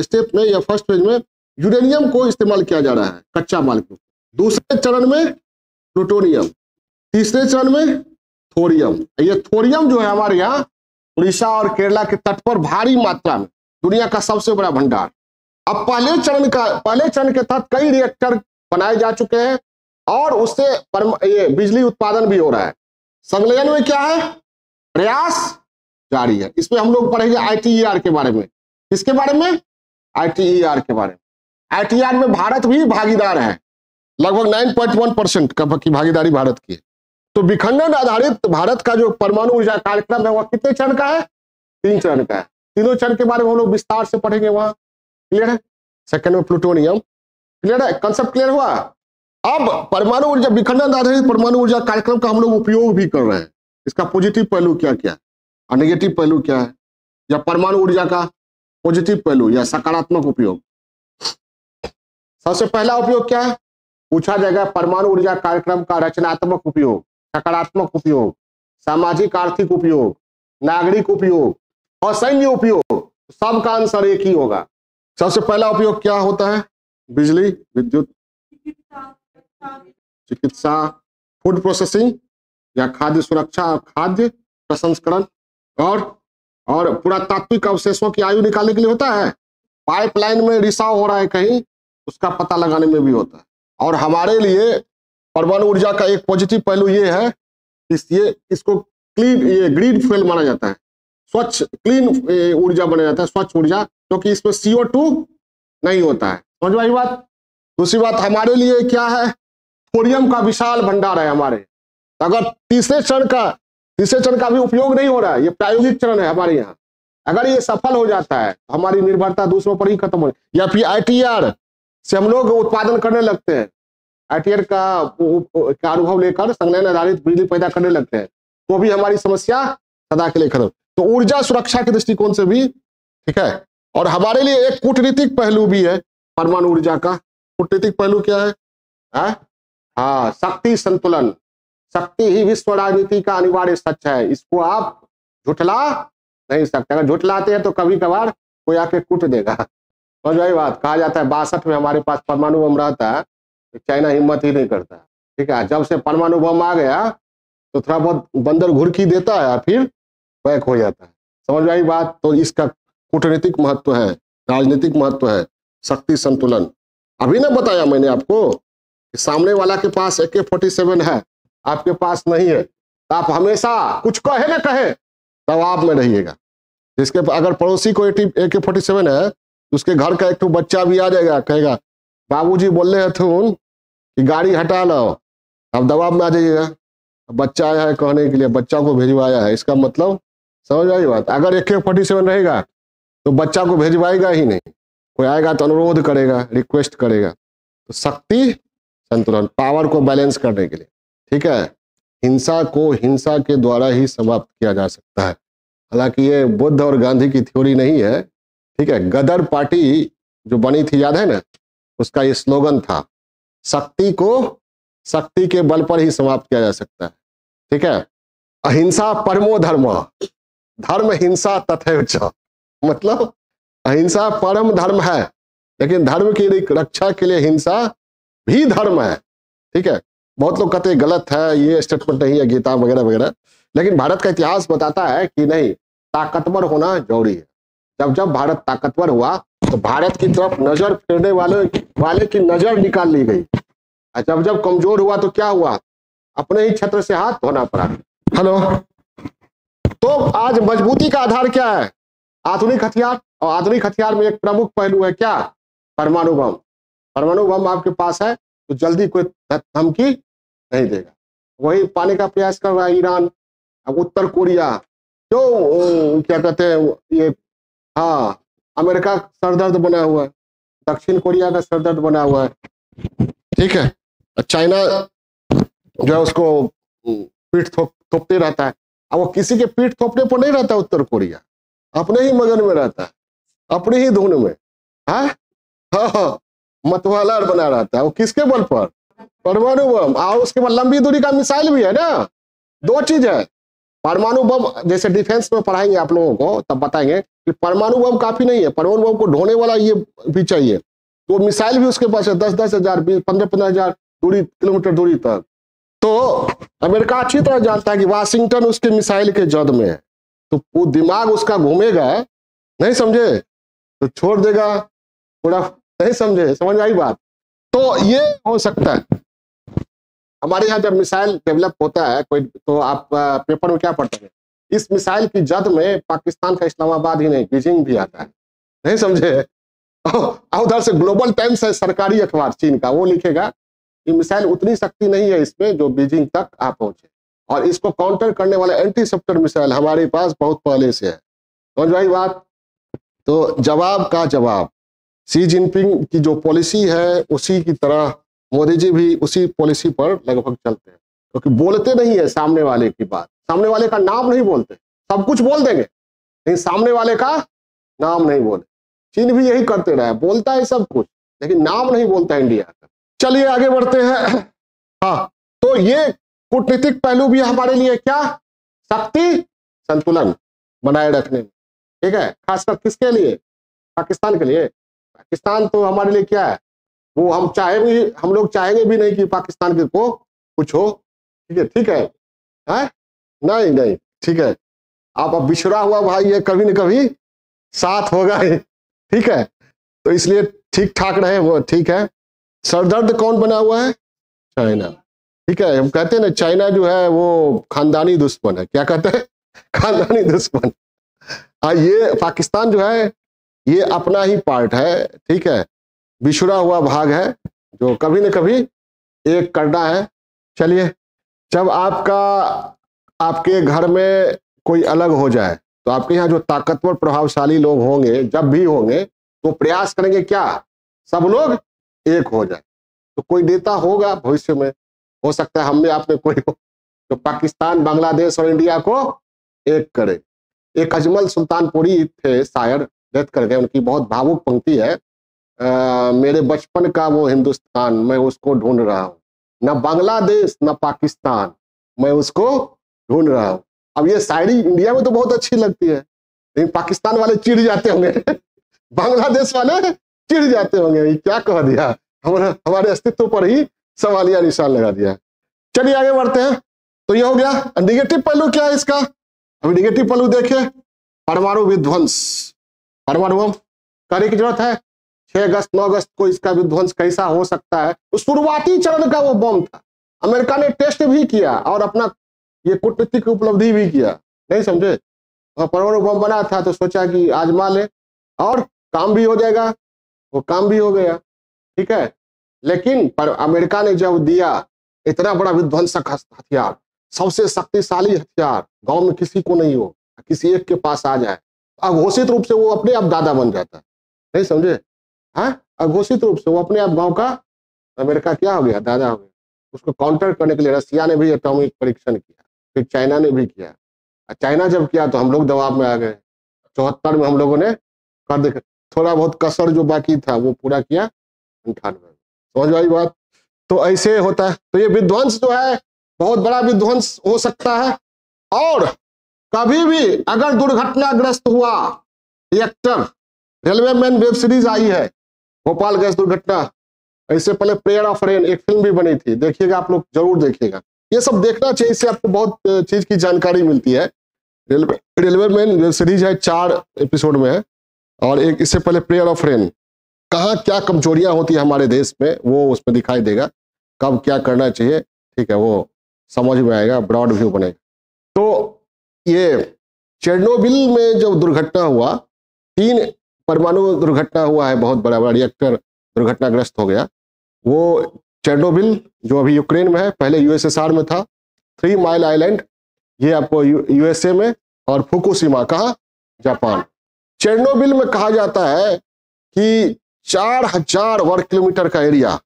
स्टेप में या फर्स्ट फेज में यूरेनियम को इस्तेमाल किया जा रहा है कच्चा माल को, दूसरे चरण में प्लूटोनियम, तीसरे चरण में थोरियम। ये थोरियम जो है हमारे यहाँ उड़ीसा और केरला के तट पर भारी मात्रा में, दुनिया का सबसे बड़ा भंडार। अब पहले चरण के तहत कई रिएक्टर बनाए जा चुके हैं और उससे ये बिजली उत्पादन भी हो रहा है। संलयन में क्या है? प्रयास जारी है। इसमें हम लोग पढ़ेंगे ITER के बारे में। किसके बारे में? ITER के बारे में। ITER में भारत भी भागीदार है, लगभग 9.1% की भागीदारी भारत की है। तो विखंडन आधारित भारत का जो परमाणु ऊर्जा कार्यक्रम है वह कितने चरण का है? 3 चरण का है। तीनों चरण के बारे में हम लोग विस्तार से पढ़ेंगे वहां, क्लियर है? सेकंड में प्लूटोनियम, क्लियर है? कंसेप्ट क्लियर हुआ? अब परमाणु ऊर्जा, विखंडन आधारित परमाणु ऊर्जा कार्यक्रम का हम लोग उपयोग भी कर रहे हैं। इसका पॉजिटिव पहलू क्या क्या है और नेगेटिव पहलू क्या है, या परमाणु ऊर्जा का पॉजिटिव पहलू या सकारात्मक उपयोग। सबसे पहला उपयोग क्या है पूछा जाएगा? परमाणु ऊर्जा कार्यक्रम का रचनात्मक उपयोग, सकारात्मक उपयोग, सामाजिक आर्थिक उपयोग, नागरिक उपयोग और सैन्य उपयोग। सबका आंसर एक ही होगा। सबसे पहला उपयोग क्या होता है? बिजली, विद्युत, चिकित्सा, फूड प्रोसेसिंग या खाद्य सुरक्षा, खाद्य प्रसंस्करण और पुरातात्विक अवशेषों की आयु निकालने के लिए होता है। पाइपलाइन में रिसाव हो रहा है कहीं, उसका पता लगाने में भी होता है। और हमारे लिए परमाणु ऊर्जा का एक पॉजिटिव पहलू ये है, इसको क्लीन, ये ग्रीन फ्यूल माना जाता है, स्वच्छ क्लीन ऊर्जा माना जाता है, स्वच्छ ऊर्जा, क्योंकि तो इसमें CO2 नहीं होता है। समझ में आई बात। दूसरी बात, हमारे लिए क्या है, थोरियम का विशाल भंडार है हमारे। अगर तीसरे चरण का भी उपयोग नहीं हो रहा है, ये प्रायोगिक चरण है हमारे यहाँ, अगर ये सफल हो जाता है तो हमारी निर्भरता दूसरों पर ही खत्म हो, या फिर ITR से हम लोग उत्पादन करने लगते हैं, ITR का अनुभव लेकर संलयन आधारित बिजली पैदा करने लगते हैं, तो भी हमारी समस्या सदा के लिए खत्म। तो ऊर्जा सुरक्षा के दृष्टिकोण से भी ठीक है। और हमारे लिए एक कूटनीतिक पहलू भी है परमाणु ऊर्जा का। कूटनीतिक पहलू क्या है? हाँ, शक्ति संतुलन। शक्ति ही विश्व राजनीति का अनिवार्य सच है, इसको आप झुठला नहीं सकते। अगर झुठलाते हैं तो कभी कभार कोई आके कूट देगा। और वही बात कहा जाता है 62 में हमारे पास परमाणु बम रहता है तो चाइना हिम्मत ही नहीं करता, ठीक है। जब से परमाणु बम आ गया तो थोड़ा बहुत बंदर घुड़की देता है, फिर बैक हो जाता है। समझ में आई बात। तो इसका कूटनीतिक महत्व है, राजनीतिक महत्व है, शक्ति संतुलन। अभी ना बताया मैंने आपको कि सामने वाला के पास AK-47 है, आपके पास नहीं है, तो आप हमेशा कुछ कहे ना कहे दबाव में रहिएगा। जिसके अगर पड़ोसी को AK-47 है तो उसके घर का एक तो बच्चा भी आ जाएगा, कहेगा बाबूजी बोल रहे थे कि गाड़ी हटा लो, आप दबाव में आ जाइएगा। बच्चा आया है कहने के लिए, बच्चा को भेजवाया है, इसका मतलब समझ आई बात। अगर AK-47 रहेगा तो बच्चा को भेजवाएगा ही नहीं, कोई आएगा तो अनुरोध करेगा, रिक्वेस्ट करेगा। तो शक्ति संतुलन, पावर को बैलेंस करने के लिए, ठीक है। हिंसा को हिंसा के द्वारा ही समाप्त किया जा सकता है। हालांकि ये बुद्ध और गांधी की थ्योरी नहीं है, ठीक है। गदर पार्टी जो बनी थी, याद है ना, उसका ये स्लोगन था, शक्ति को शक्ति के बल पर ही समाप्त किया जा सकता है, ठीक है। अहिंसा परमो धर्म, धर्म हिंसा तथैव च, मतलब अहिंसा परम धर्म है, लेकिन धर्म की रक्षा के लिए हिंसा भी धर्म है, ठीक है। बहुत लोग कहते हैं गलत है, ये स्टेटमेंट नहीं है गीता वगैरह वगैरह, लेकिन भारत का इतिहास बताता है कि नहीं, ताकतवर होना जरूरी है। जब जब भारत ताकतवर हुआ तो भारत की तरफ नजर फेरने वाले की नजर निकाल ली गई, और जब जब कमजोर हुआ तो क्या हुआ, अपने ही छत्र से हाथ धोना पड़ा। हेलो। तो आज मजबूती का आधार क्या है? आधुनिक हथियार, और आधुनिक हथियार में एक प्रमुख पहलू है क्या? परमाणु बम। परमाणु बम आपके पास है तो जल्दी कोई धमकी नहीं देगा। वही पाने का प्रयास कर रहा है ईरान। अब उत्तर कोरिया जो क्या कहते हैं ये, हाँ, अमेरिका सरदर्द बना हुआ है, दक्षिण कोरिया का सरदर्द बना हुआ है, ठीक है। चाइना जो है उसको पीठ थोपते रहता है। अब वो किसी के पीठ थोपने पर नहीं रहता उत्तर कोरिया, अपने ही मगन में रहता है, अपनी ही धुन में, हाँ, मतवाला बना रहता है। वो किसके बल पर? परमाणु बम। और उसके बाद लंबी दूरी का मिसाइल भी है ना। दो चीज है, परमाणु बम जैसे डिफेंस में पढ़ाएंगे आप लोगों को, तब बताएंगे कि परमाणु बम काफी नहीं है, परमाणु बम को ढोने वाला ये भी चाहिए। तो मिसाइल भी उसके पास है, 10-10 हजार, 15-15 हजार किलोमीटर दूरी तक। तो अमेरिका अच्छी तरह जानता है कि वाशिंगटन उसके मिसाइल के जद में है, तो वो दिमाग उसका घूमेगा, नहीं समझे तो छोड़ देगा, थोड़ा नहीं समझे, समझ आई बात। तो ये हो सकता है हमारे यहाँ जब मिसाइल डेवलप होता है कोई, तो आप पेपर में क्या पढ़ते हैं, इस मिसाइल की जद में पाकिस्तान का इस्लामाबाद ही नहीं, बीजिंग भी आता है, नहीं समझे। उधर से ग्लोबल टाइम्स है, सरकारी अखबार चीन का, वो लिखेगा कि मिसाइल उतनी शक्ति नहीं है इसमें जो बीजिंग तक आ पहुंचे, और इसको काउंटर करने वाला एंटीसेप्टर मिसाइल हमारे पास बहुत पहले से है। समझ आई बात। तो जवाब का जवाब, शी जिनपिंग की जो पॉलिसी है उसी की तरह मोदी जी भी उसी पॉलिसी पर लगभग चलते हैं, क्योंकि बोलते नहीं है सामने वाले की बात, सामने वाले का नाम नहीं बोलते, सब कुछ बोल देंगे लेकिन सामने वाले का नाम नहीं बोले। चीन भी यही करते रहे, बोलता है सब कुछ लेकिन नाम नहीं बोलता इंडिया का। चलिए आगे बढ़ते हैं। हाँ, तो ये कूटनीतिक पहलू भी हमारे लिए क्या, शक्ति संतुलन बनाए रखने में, ठीक है। खासकर किसके लिए? पाकिस्तान के लिए। पाकिस्तान तो हमारे लिए क्या है, वो हम लोग चाहेंगे भी नहीं कि पाकिस्तान के को कुछ हो, ठीक है, ठीक है, नहीं नहीं, ठीक है। आप अब बिछड़ा हुआ भाई ये कभी न कभी साथ होगा ही, ठीक है। तो इसलिए ठीक ठाक रहे वो, ठीक है। सरदर्द कौन बना हुआ है? चाइना, ठीक है, हम कहते हैं ना चाइना जो है वो खानदानी दुश्मन है। क्या कहते हैं? खानदानी दुश्मन। ये पाकिस्तान जो है ये अपना ही पार्ट है, ठीक है, बिछड़ा हुआ भाग है जो कभी न कभी एक करना है। चलिए, जब आपके घर में कोई अलग हो जाए तो आपके यहाँ जो ताकतवर प्रभावशाली लोग होंगे, जब भी होंगे, तो प्रयास करेंगे क्या? सब लोग एक हो जाए। तो कोई नेता होगा भविष्य में, हो सकता है हम में आप में कोई हो, तो पाकिस्तान, बांग्लादेश और इंडिया को एक करे। एक अजमल सुल्तानपुरी थे शायर, डेथ कर गए, उनकी बहुत भावुक पंक्ति है, मेरे बचपन का वो हिंदुस्तान, मैं उसको ढूंढ रहा हूँ, न बांग्लादेश न पाकिस्तान, मैं उसको ढूंढ रहा हूँ। अब ये शायरी इंडिया में तो बहुत अच्छी लगती है, लेकिन पाकिस्तान वाले चिढ़ जाते होंगे बांग्लादेश वाले चिढ़ जाते होंगे, ये क्या कह दिया, हमारे अस्तित्व पर ही सवालिया निशान लगा दिया। चलिए आगे बढ़ते हैं। तो ये हो गया। निगेटिव पहलू क्या है इसका? अभी निगेटिव पहलू देखिए, परमाणु विध्वंस। परमाणु बम करने की जरूरत है। 6 अगस्त 9 अगस्त को इसका विध्वंस कैसा हो सकता है, उस शुरुआती चरण का वो बम था। अमेरिका ने टेस्ट भी किया और अपना ये कूटनीतिक उपलब्धि भी किया, नहीं समझे? परमाणु बम बना था तो सोचा कि आजमा ले और काम भी हो जाएगा, वो काम भी हो गया, ठीक है। लेकिन पर अमेरिका ने जब दिया इतना बड़ा विध्वंसक हथियार, सबसे शक्तिशाली हथियार, गांव में किसी को नहीं हो, किसी एक के पास आ जाए, अघोषित रूप से वो अपने आप दादा बन जाता है, नहीं समझे? हाँ, अघोषित रूप से वो अपने आप गांव का, अमेरिका क्या हो गया? दादा हो गया। उसको काउंटर करने के लिए रसिया ने भी एटॉमिक परीक्षण किया, फिर चाइना ने भी किया। चाइना जब किया तो हम लोग दबाव में आ गए। 74 में हम लोगों ने कर दे, थोड़ा बहुत कसर जो बाकी था वो पूरा किया 98 में। समझ आई बात? तो ऐसे होता है। तो ये विध्वंस जो है बहुत बड़ा विध्वंस हो सकता है। और कभी भी अगर दुर्घटनाग्रस्त हुआ reactor, railway man web series आई है, भोपाल गैस दुर्घटना, इससे पहले प्रेयर ऑफ रेन एक फिल्म भी बनी थी, देखिएगा, आप लोग जरूर देखिएगा, ये सब देखना चाहिए, इससे आपको बहुत चीज की जानकारी मिलती है। रेलवे मैन वेब सीरीज है, 4 एपिसोड में है, और एक इससे पहले प्रेयर ऑफ रेन। कहाँ क्या कमजोरियां होती है हमारे देश में वो उसमें दिखाई देगा, कब क्या करना चाहिए, ठीक है, वो समझ में आएगा, ब्रॉड व्यू बनेगा। तो ये चेरनोबिल में जब दुर्घटना हुआ, 3 परमाणु दुर्घटना हुआ है, बहुत बड़ा बड़ा रिएक्टर दुर्घटनाग्रस्त हो गया। वो चेरनोबिल जो अभी यूक्रेन में है, पहले यूएसएसआर में था, 3 माइल आइलैंड, ये आपको यूएसए में, और फुकुशिमा कहाँ? जापान। चेरनोबिल में कहा जाता है कि 4000 वर्ग किलोमीटर का एरिया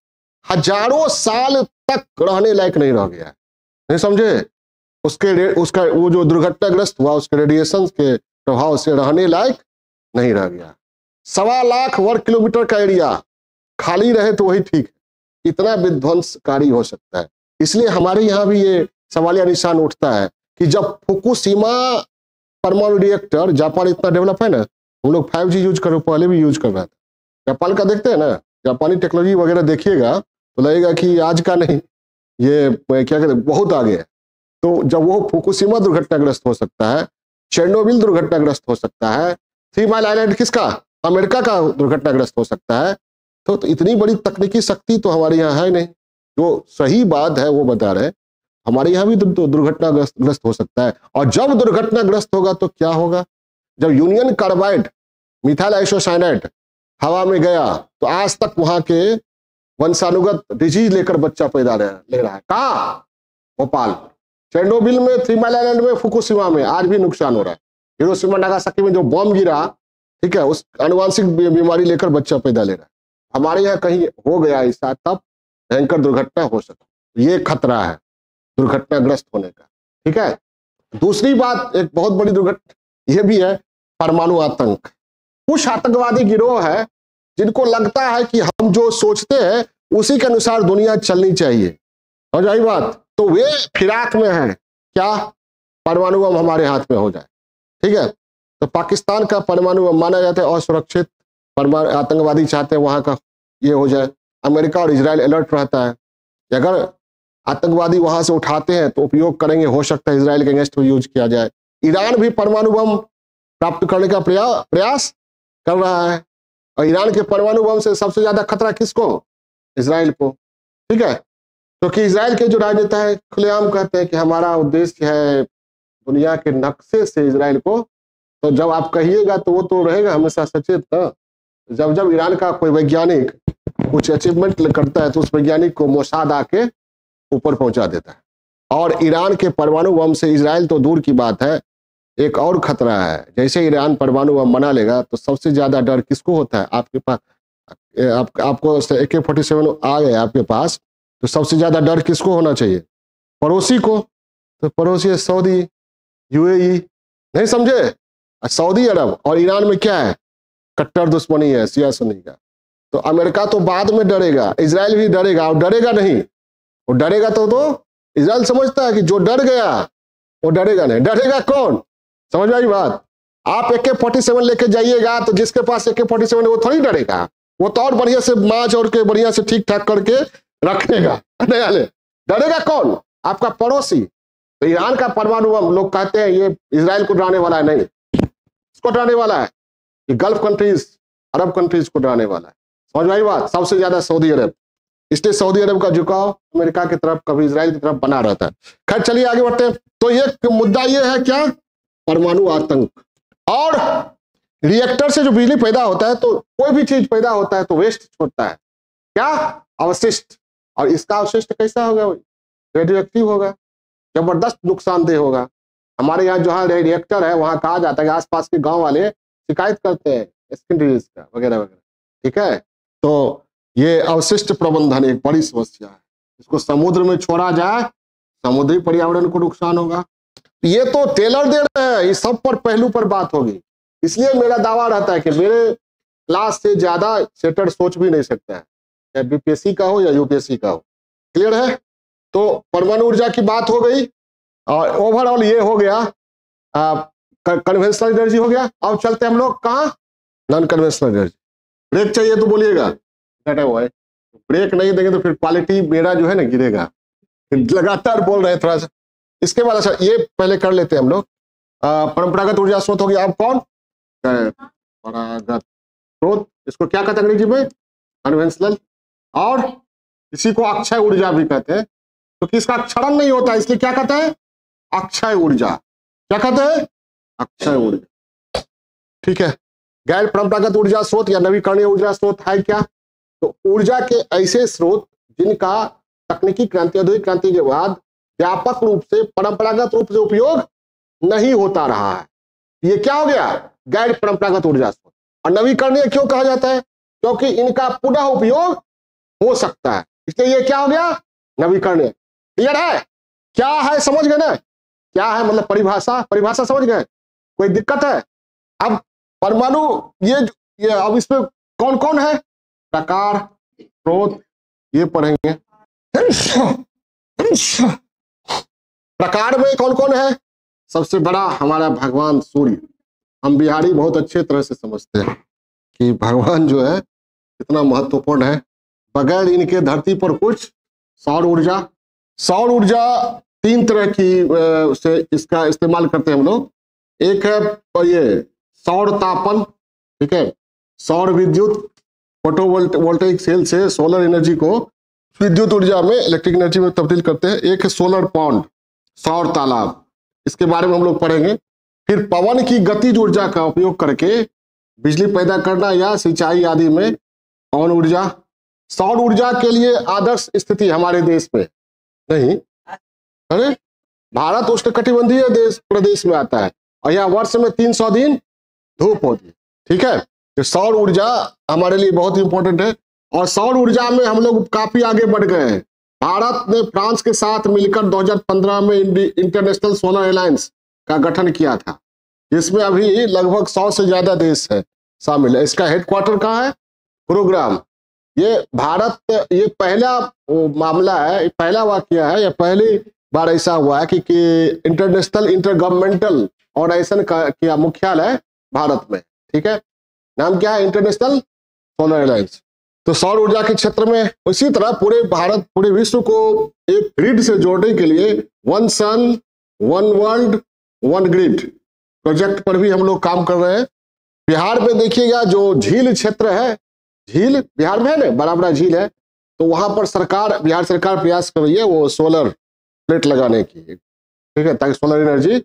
हजारों साल तक रहने लायक नहीं रह गया है, नहीं समझे? उसका वो जो दुर्घटनाग्रस्त हुआ उसके रेडिएशन के प्रभाव से रहने लायक नहीं रह गया। 1.25 लाख वर्ग किलोमीटर का एरिया खाली रहे तो वही ठीक है, इतना विध्वंसकारी हो सकता है। इसलिए हमारे यहाँ भी ये सवालिया निशान उठता है कि जब फुकुशिमा परमाणु रिएक्टर, जापान इतना डेवलप है ना, हम लोग 5G यूज कर रहे, पहले भी यूज कर रहा था, जापान का देखते हैं ना, जापानी टेक्नोलॉजी वगैरह देखिएगा तो लगेगा कि आज का नहीं, ये क्या कहते हैं, बहुत आगे है। तो जब वो फुकुशिमा दुर्घटनाग्रस्त हो सकता है, चेरनोबिल दुर्घटनाग्रस्त हो सकता है, 3 माइल आइलैंड किसका? अमेरिका का दुर्घटनाग्रस्त हो सकता है, तो इतनी बड़ी तकनीकी शक्ति तो हमारे यहाँ है नहीं। जो सही बात है वो बता रहे, हमारे यहाँ भी दुर्घटनाग्रस्त हो सकता है। और जब दुर्घटनाग्रस्त होगा तो क्या होगा? जब यूनियन कार्बाइड, मिथाइल आइसोसाइनाइड हवा में गया तो आज तक वहां के वंशानुगत डिजीज लेकर बच्चा पैदा ले रहा है। कहाँ? भोपाल। चेरनोबिल में, 3 माइल आइलैंड में, फुकुशिमा में आज भी नुकसान हो रहा है। हिरोशिमा नागासाकी में जो बम गिरा, ठीक है, उस आनुवांशिक बीमारी लेकर बच्चा पैदा ले रहा है। हमारे यहाँ कहीं हो गया ऐसा, तब भयंकर दुर्घटना हो सकती, ये खतरा है दुर्घटनाग्रस्त होने का, ठीक है। दूसरी बात, एक बहुत बड़ी दुर्घटना ये भी है, परमाणु आतंक। कुछ आतंकवादी गिरोह है जिनको लगता है कि हम जो सोचते हैं उसी के अनुसार दुनिया चलनी चाहिए, समझ आई बात? तो वे फिराक में है क्या? परमाणु बम हमारे हाथ में हो जाए, ठीक है। तो पाकिस्तान का परमाणु बम माना जाता है असुरक्षित, परमाणु आतंकवादी चाहते हैं वहां का ये हो जाए। अमेरिका और इजराइल अलर्ट रहता है कि अगर आतंकवादी वहां से उठाते हैं तो उपयोग करेंगे, हो सकता है इजराइल के अगेंस्ट में यूज किया जाए। ईरान भी परमाणु बम प्राप्त करने का प्रयास कर रहा है, और ईरान के परमाणु बम से सबसे ज्यादा खतरा किसको? इजराइल को, ठीक है। क्योंकि इजराइल के जो राजनेता है खुलेआम कहते हैं कि हमारा उद्देश्य है दुनिया के नक्शे से इजराइल को, तो जब आप कहिएगा तो वो तो रहेगा हमेशा सचेत ना। जब जब ईरान का कोई वैज्ञानिक कुछ अचीवमेंट करता है तो उस वैज्ञानिक को मोसाद आके ऊपर पहुंचा देता है। और ईरान के परमाणु बम से इजराइल तो दूर की बात है, एक और खतरा है। जैसे ईरान परमाणु बम बना लेगा तो सबसे ज्यादा डर किसको होता है? आपके पास आपको AK-47 आ गए आपके पास, तो सबसे ज्यादा डर किसको होना चाहिए? पड़ोसी को। तो पड़ोसी है सऊदी, UAE, नहीं समझे? सऊदी अरब और ईरान में क्या है? कट्टर दुश्मनी है शिया सुन्नी का। तो अमेरिका तो बाद में डरेगा, इजराइल भी डरेगा। और डरेगा नहीं, वो डरेगा तो इजराइल समझता है कि जो डर गया वो डरेगा नहीं। डरेगा कौन? समझ में आई बात? आप AK-47 लेके जाइएगा तो जिसके पास AK-47 है वो थोड़ी डरेगा, वो तो और बढ़िया से मांझ और के बढ़िया से ठीक ठाक करके रखेगा। डरेगा कौन? आपका पड़ोसी। तो ईरान का परमाणु बम लोग कहते हैं ये इजराइल को डराने वाला है, नहीं, इसको डराने वाला है कि गल्फ कंट्रीज, अरब कंट्रीज को डराने वाला है। समझ में आई बात? सबसे ज्यादा सऊदी अरब। इसलिए सऊदी अरब का झुकाव अमेरिका की तरफ, कभी इजराइल की तरफ बना रहता है। खैर चलिए आगे बढ़ते हैं। तो ये मुद्दा ये है क्या? परमाणु आतंक। और रिएक्टर से जो बिजली पैदा होता है, तो कोई भी चीज पैदा होता है तो वेस्ट छोड़ता है, क्या? अवशिष्ट। और इसका अवशिष्ट कैसा होगा? रेडियो एक्टिव होगा, जबरदस्त नुकसानदेह होगा। हमारे यहाँ जहाँ रिएक्टर है वहां कहा जाता है कि आसपास के गांव वाले शिकायत करते हैं स्किन डिजीज का वगैरह वगैरह, ठीक है। तो ये अवशिष्ट प्रबंधन एक बड़ी समस्या है। इसको समुद्र में छोड़ा जाए, समुद्री पर्यावरण को नुकसान होगा। ये तो टेलर दे रहे हैं, इस सब पर पहलू पर बात होगी। इसलिए मेरा दावा रहता है कि मेरे क्लास से ज्यादा सेटर सोच भी नहीं सकता है, चाहे BPSC का हो या UPSC का हो। क्लियर है? तो परमाणु ऊर्जा की बात हो गई और ओवरऑल ये हो गया, कन्वेंशनल एनर्जी हो गया। अब चलते हम लोग कहाँ? Non conventional energy. ब्रेक चाहिए तो बोलिएगा, ब्रेक नहीं देंगे तो फिर क्वालिटी मेरा जो है ना गिरेगा। लगातार बोल रहे हैं थोड़ा सा। इसके बाद अच्छा ये पहले कर लेते हैं हम लोग। परंपरागत ऊर्जा स्रोत हो गया। अब कौन? परंपरागत स्रोत, इसको क्या कहते हैं अंग्रेजी में? कन्वेंशनल। और इसी को अक्षय ऊर्जा भी कहते हैं, क्योंकि इसका क्षरण नहीं होता, इसलिए क्या कहते हैं? अक्षय ऊर्जा। क्या कहते हैं? अक्षय ऊर्जा। ठीक है। गैर परंपरागत ऊर्जा स्रोत या नवीकरणीय ऊर्जा स्रोत है क्या? तो ऊर्जा के ऐसे स्रोत जिनका तकनीकी क्रांति, औद्योगिक क्रांति के बाद व्यापक रूप से, परंपरागत रूप से उपयोग नहीं होता रहा है, ये क्या हो गया? गैर परंपरागत ऊर्जा स्रोत। और नवीकरणीय क्यों कहा जाता है? क्योंकि इनका पुनः उपयोग हो सकता है, इसलिए ये क्या हो गया? नवीकरणीय। क्लियर है? क्या है समझ गए ना? क्या है मतलब परिभाषा समझ गए? कोई दिक्कत है? अब परमाणु ये अब इसमें कौन कौन है? प्रकार, स्रोत, ये पढ़ेंगे। प्रकार में कौन कौन है? सबसे बड़ा हमारा भगवान सूर्य। हम बिहारी बहुत अच्छे तरह से समझते हैं कि भगवान जो है कितना महत्वपूर्ण है। बगैर इनके धरती पर कुछ। सौर ऊर्जा 3 तरह की से इसका इस्तेमाल करते हैं हम लोग। एक है ये सौर तापन, ठीक है, सौर विद्युत, फोटोवोल्टेइक सेल से सोलर एनर्जी को विद्युत ऊर्जा में, इलेक्ट्रिक एनर्जी में तब्दील करते हैं। एक है सोलर पॉन्ड, सौर तालाब, इसके बारे में हम लोग पढ़ेंगे। फिर पवन की गतिज ऊर्जा का उपयोग करके बिजली पैदा करना या सिंचाई आदि में पवन ऊर्जा। सौर ऊर्जा के लिए आदर्श स्थिति हमारे देश में नहीं, अरे भारत उष्णकटिबंधीय प्रदेश में आता है और यहाँ वर्ष में 300 दिन धूप होती है, ठीक है। तो सौर ऊर्जा हमारे लिए बहुत इंपॉर्टेंट है। और सौर ऊर्जा में हम लोग काफी आगे बढ़ गए हैं। भारत ने फ्रांस के साथ मिलकर 2015 में इंटरनेशनल सोलर अलायंस का गठन किया था, जिसमें अभी लगभग 100 से ज्यादा देश है शामिल है। इसका हेडक्वार्टर कहाँ है? गुरुग्राम। ये भारत, ये पहला मामला है, पहला वाकया है, या पहली बार ऐसा हुआ है कि इंटरनेशनल इंटरगवर्नमेंटल ऑर्गेनाइजेशन का मुख्यालय भारत में, ठीक है। नाम क्या है? International solar alliance. तो सौर ऊर्जा के क्षेत्र में उसी तरह पूरे भारत, पूरे विश्व को एक ग्रिड से जोड़ने के लिए one sun one world one grid project पर भी हम लोग काम कर रहे हैं। बिहार में देखिएगा जो झील क्षेत्र है, झील बिहार में है ना, बड़ा बड़ा झील है, तो वहां पर सरकार, बिहार सरकार प्रयास कर रही है वो सोलर प्लेट लगाने की, ठीक है, ताकि सोलर एनर्जी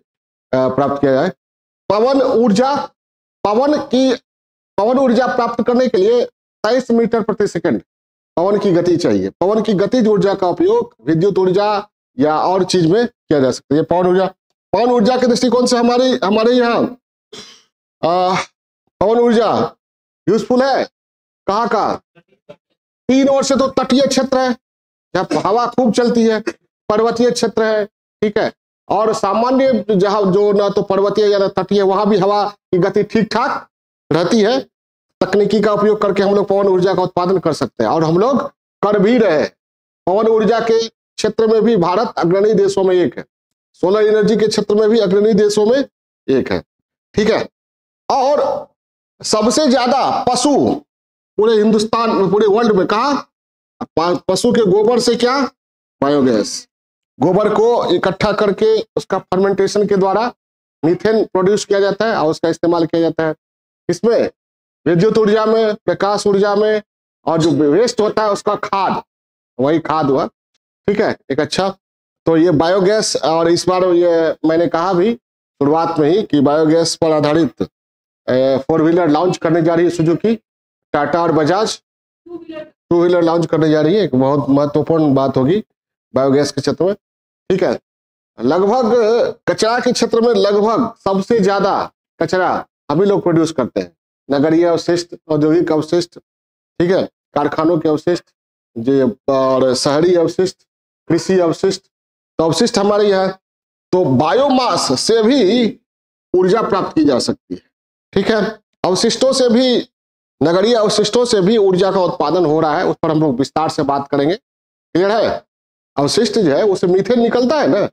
प्राप्त किया जाए। पवन ऊर्जा, पवन ऊर्जा प्राप्त करने के लिए 23 मीटर प्रति सेकंड पवन की गति चाहिए। पवन की गतिज ऊर्जा का उपयोग विद्युत ऊर्जा या और चीज में किया जा सकता है। पवन ऊर्जा के दृष्टिकोण से हमारे यहाँ पवन ऊर्जा यूजफुल है कहाँ का? 3 ओर से तो तटीय क्षेत्र है जहाँ हवा खूब चलती है, पर्वतीय क्षेत्र है, ठीक है, और सामान्य जहाँ जो ना तो पर्वतीय या ना तटीय, वहां भी हवा की गति ठीक ठाक रहती है। तकनीकी का उपयोग करके हम लोग पवन ऊर्जा का उत्पादन कर सकते हैं और हम लोग कर भी रहे हैं। पवन ऊर्जा के क्षेत्र में भी भारत अग्रणी देशों में एक है, सोलर एनर्जी के क्षेत्र में भी अग्रणी देशों में एक है, ठीक है। और सबसे ज्यादा पशु पूरे हिंदुस्तान में, पूरे वर्ल्ड में कहा? पशु के गोबर से क्या? बायोगैस। गोबर को इकट्ठा करके उसका फर्मेंटेशन के द्वारा मीथेन प्रोड्यूस किया जाता है और उसका इस्तेमाल किया जाता है। इसमें विद्युत ऊर्जा में, प्रकाश ऊर्जा में, और जो वेस्ट होता है उसका खाद, वही खाद हुआ, ठीक है, एक अच्छा। तो ये बायोगैस, और इस बार ये मैंने कहा भी शुरुआत में ही कि बायोगैस पर आधारित 4 व्हीलर लॉन्च करने जा रही है सुजुकी, टाटा और बजाज 2 व्हीलर लॉन्च करने जा रही है। एक बहुत महत्वपूर्ण बात होगी बायोगैस के क्षेत्र में, ठीक है। लगभग कचरा के क्षेत्र में लगभग सबसे ज्यादा कचरा हम ही लोग प्रोड्यूस करते हैं। नगरीय अवशिष्ट, औद्योगिक अवशिष्ट, ठीक है, कारखानों के अवशिष्ट, जो और शहरी अवशिष्ट, कृषि अवशिष्ट, तो अवशिष्ट हमारे यहाँ। तो बायोमास से भी ऊर्जा प्राप्त की जा सकती है, ठीक है। अवशिष्टों से भी, नगरीय अवशिष्टों से भी ऊर्जा का उत्पादन हो रहा है, उस पर हम लोग विस्तार से बात करेंगे, क्लियर है। अवशिष्ट जो है उससे मीथेन निकलता है ना,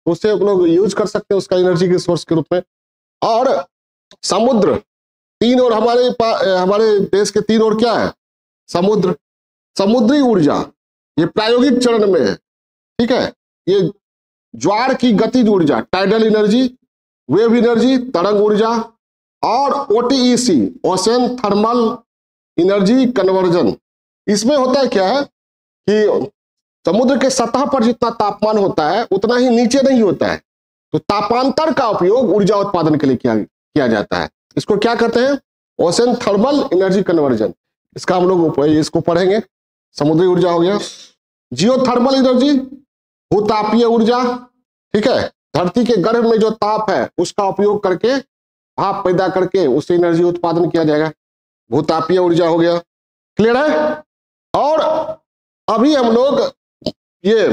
उससे हम लोग यूज कर सकते हैं उसका एनर्जी के सोर्स के रूप में। और समुद्र, 3 और हमारे देश के 3 और क्या है? समुद्र, समुद्री ऊर्जा, ये प्रायोगिक चरण में है, ठीक है। ये ज्वार की गतिज ऊर्जा, टाइडल एनर्जी, वेव एनर्जी, तरंग ऊर्जा, और OTEC, ocean thermal energy conversion. इसमें होता है क्या है कि समुद्र के सतह पर जितना तापमान होता है उतना ही नीचे नहीं होता है, तो तापांतर का उपयोग ऊर्जा उत्पादन के लिए किया जाता है। इसको क्या कहते हैं? Ocean thermal energy conversion. इसका हम लोग इसको पढ़ेंगे। समुद्री ऊर्जा हो गया। जियोथर्मल एनर्जी, भूतापीय ऊर्जा, ठीक है, धरती के गर्भ में जो ताप है उसका उपयोग करके भाप पैदा करके उससे एनर्जी उत्पादन किया जाएगा, भूतापीय ऊर्जा हो गया, क्लियर है। और अभी हम लोग ये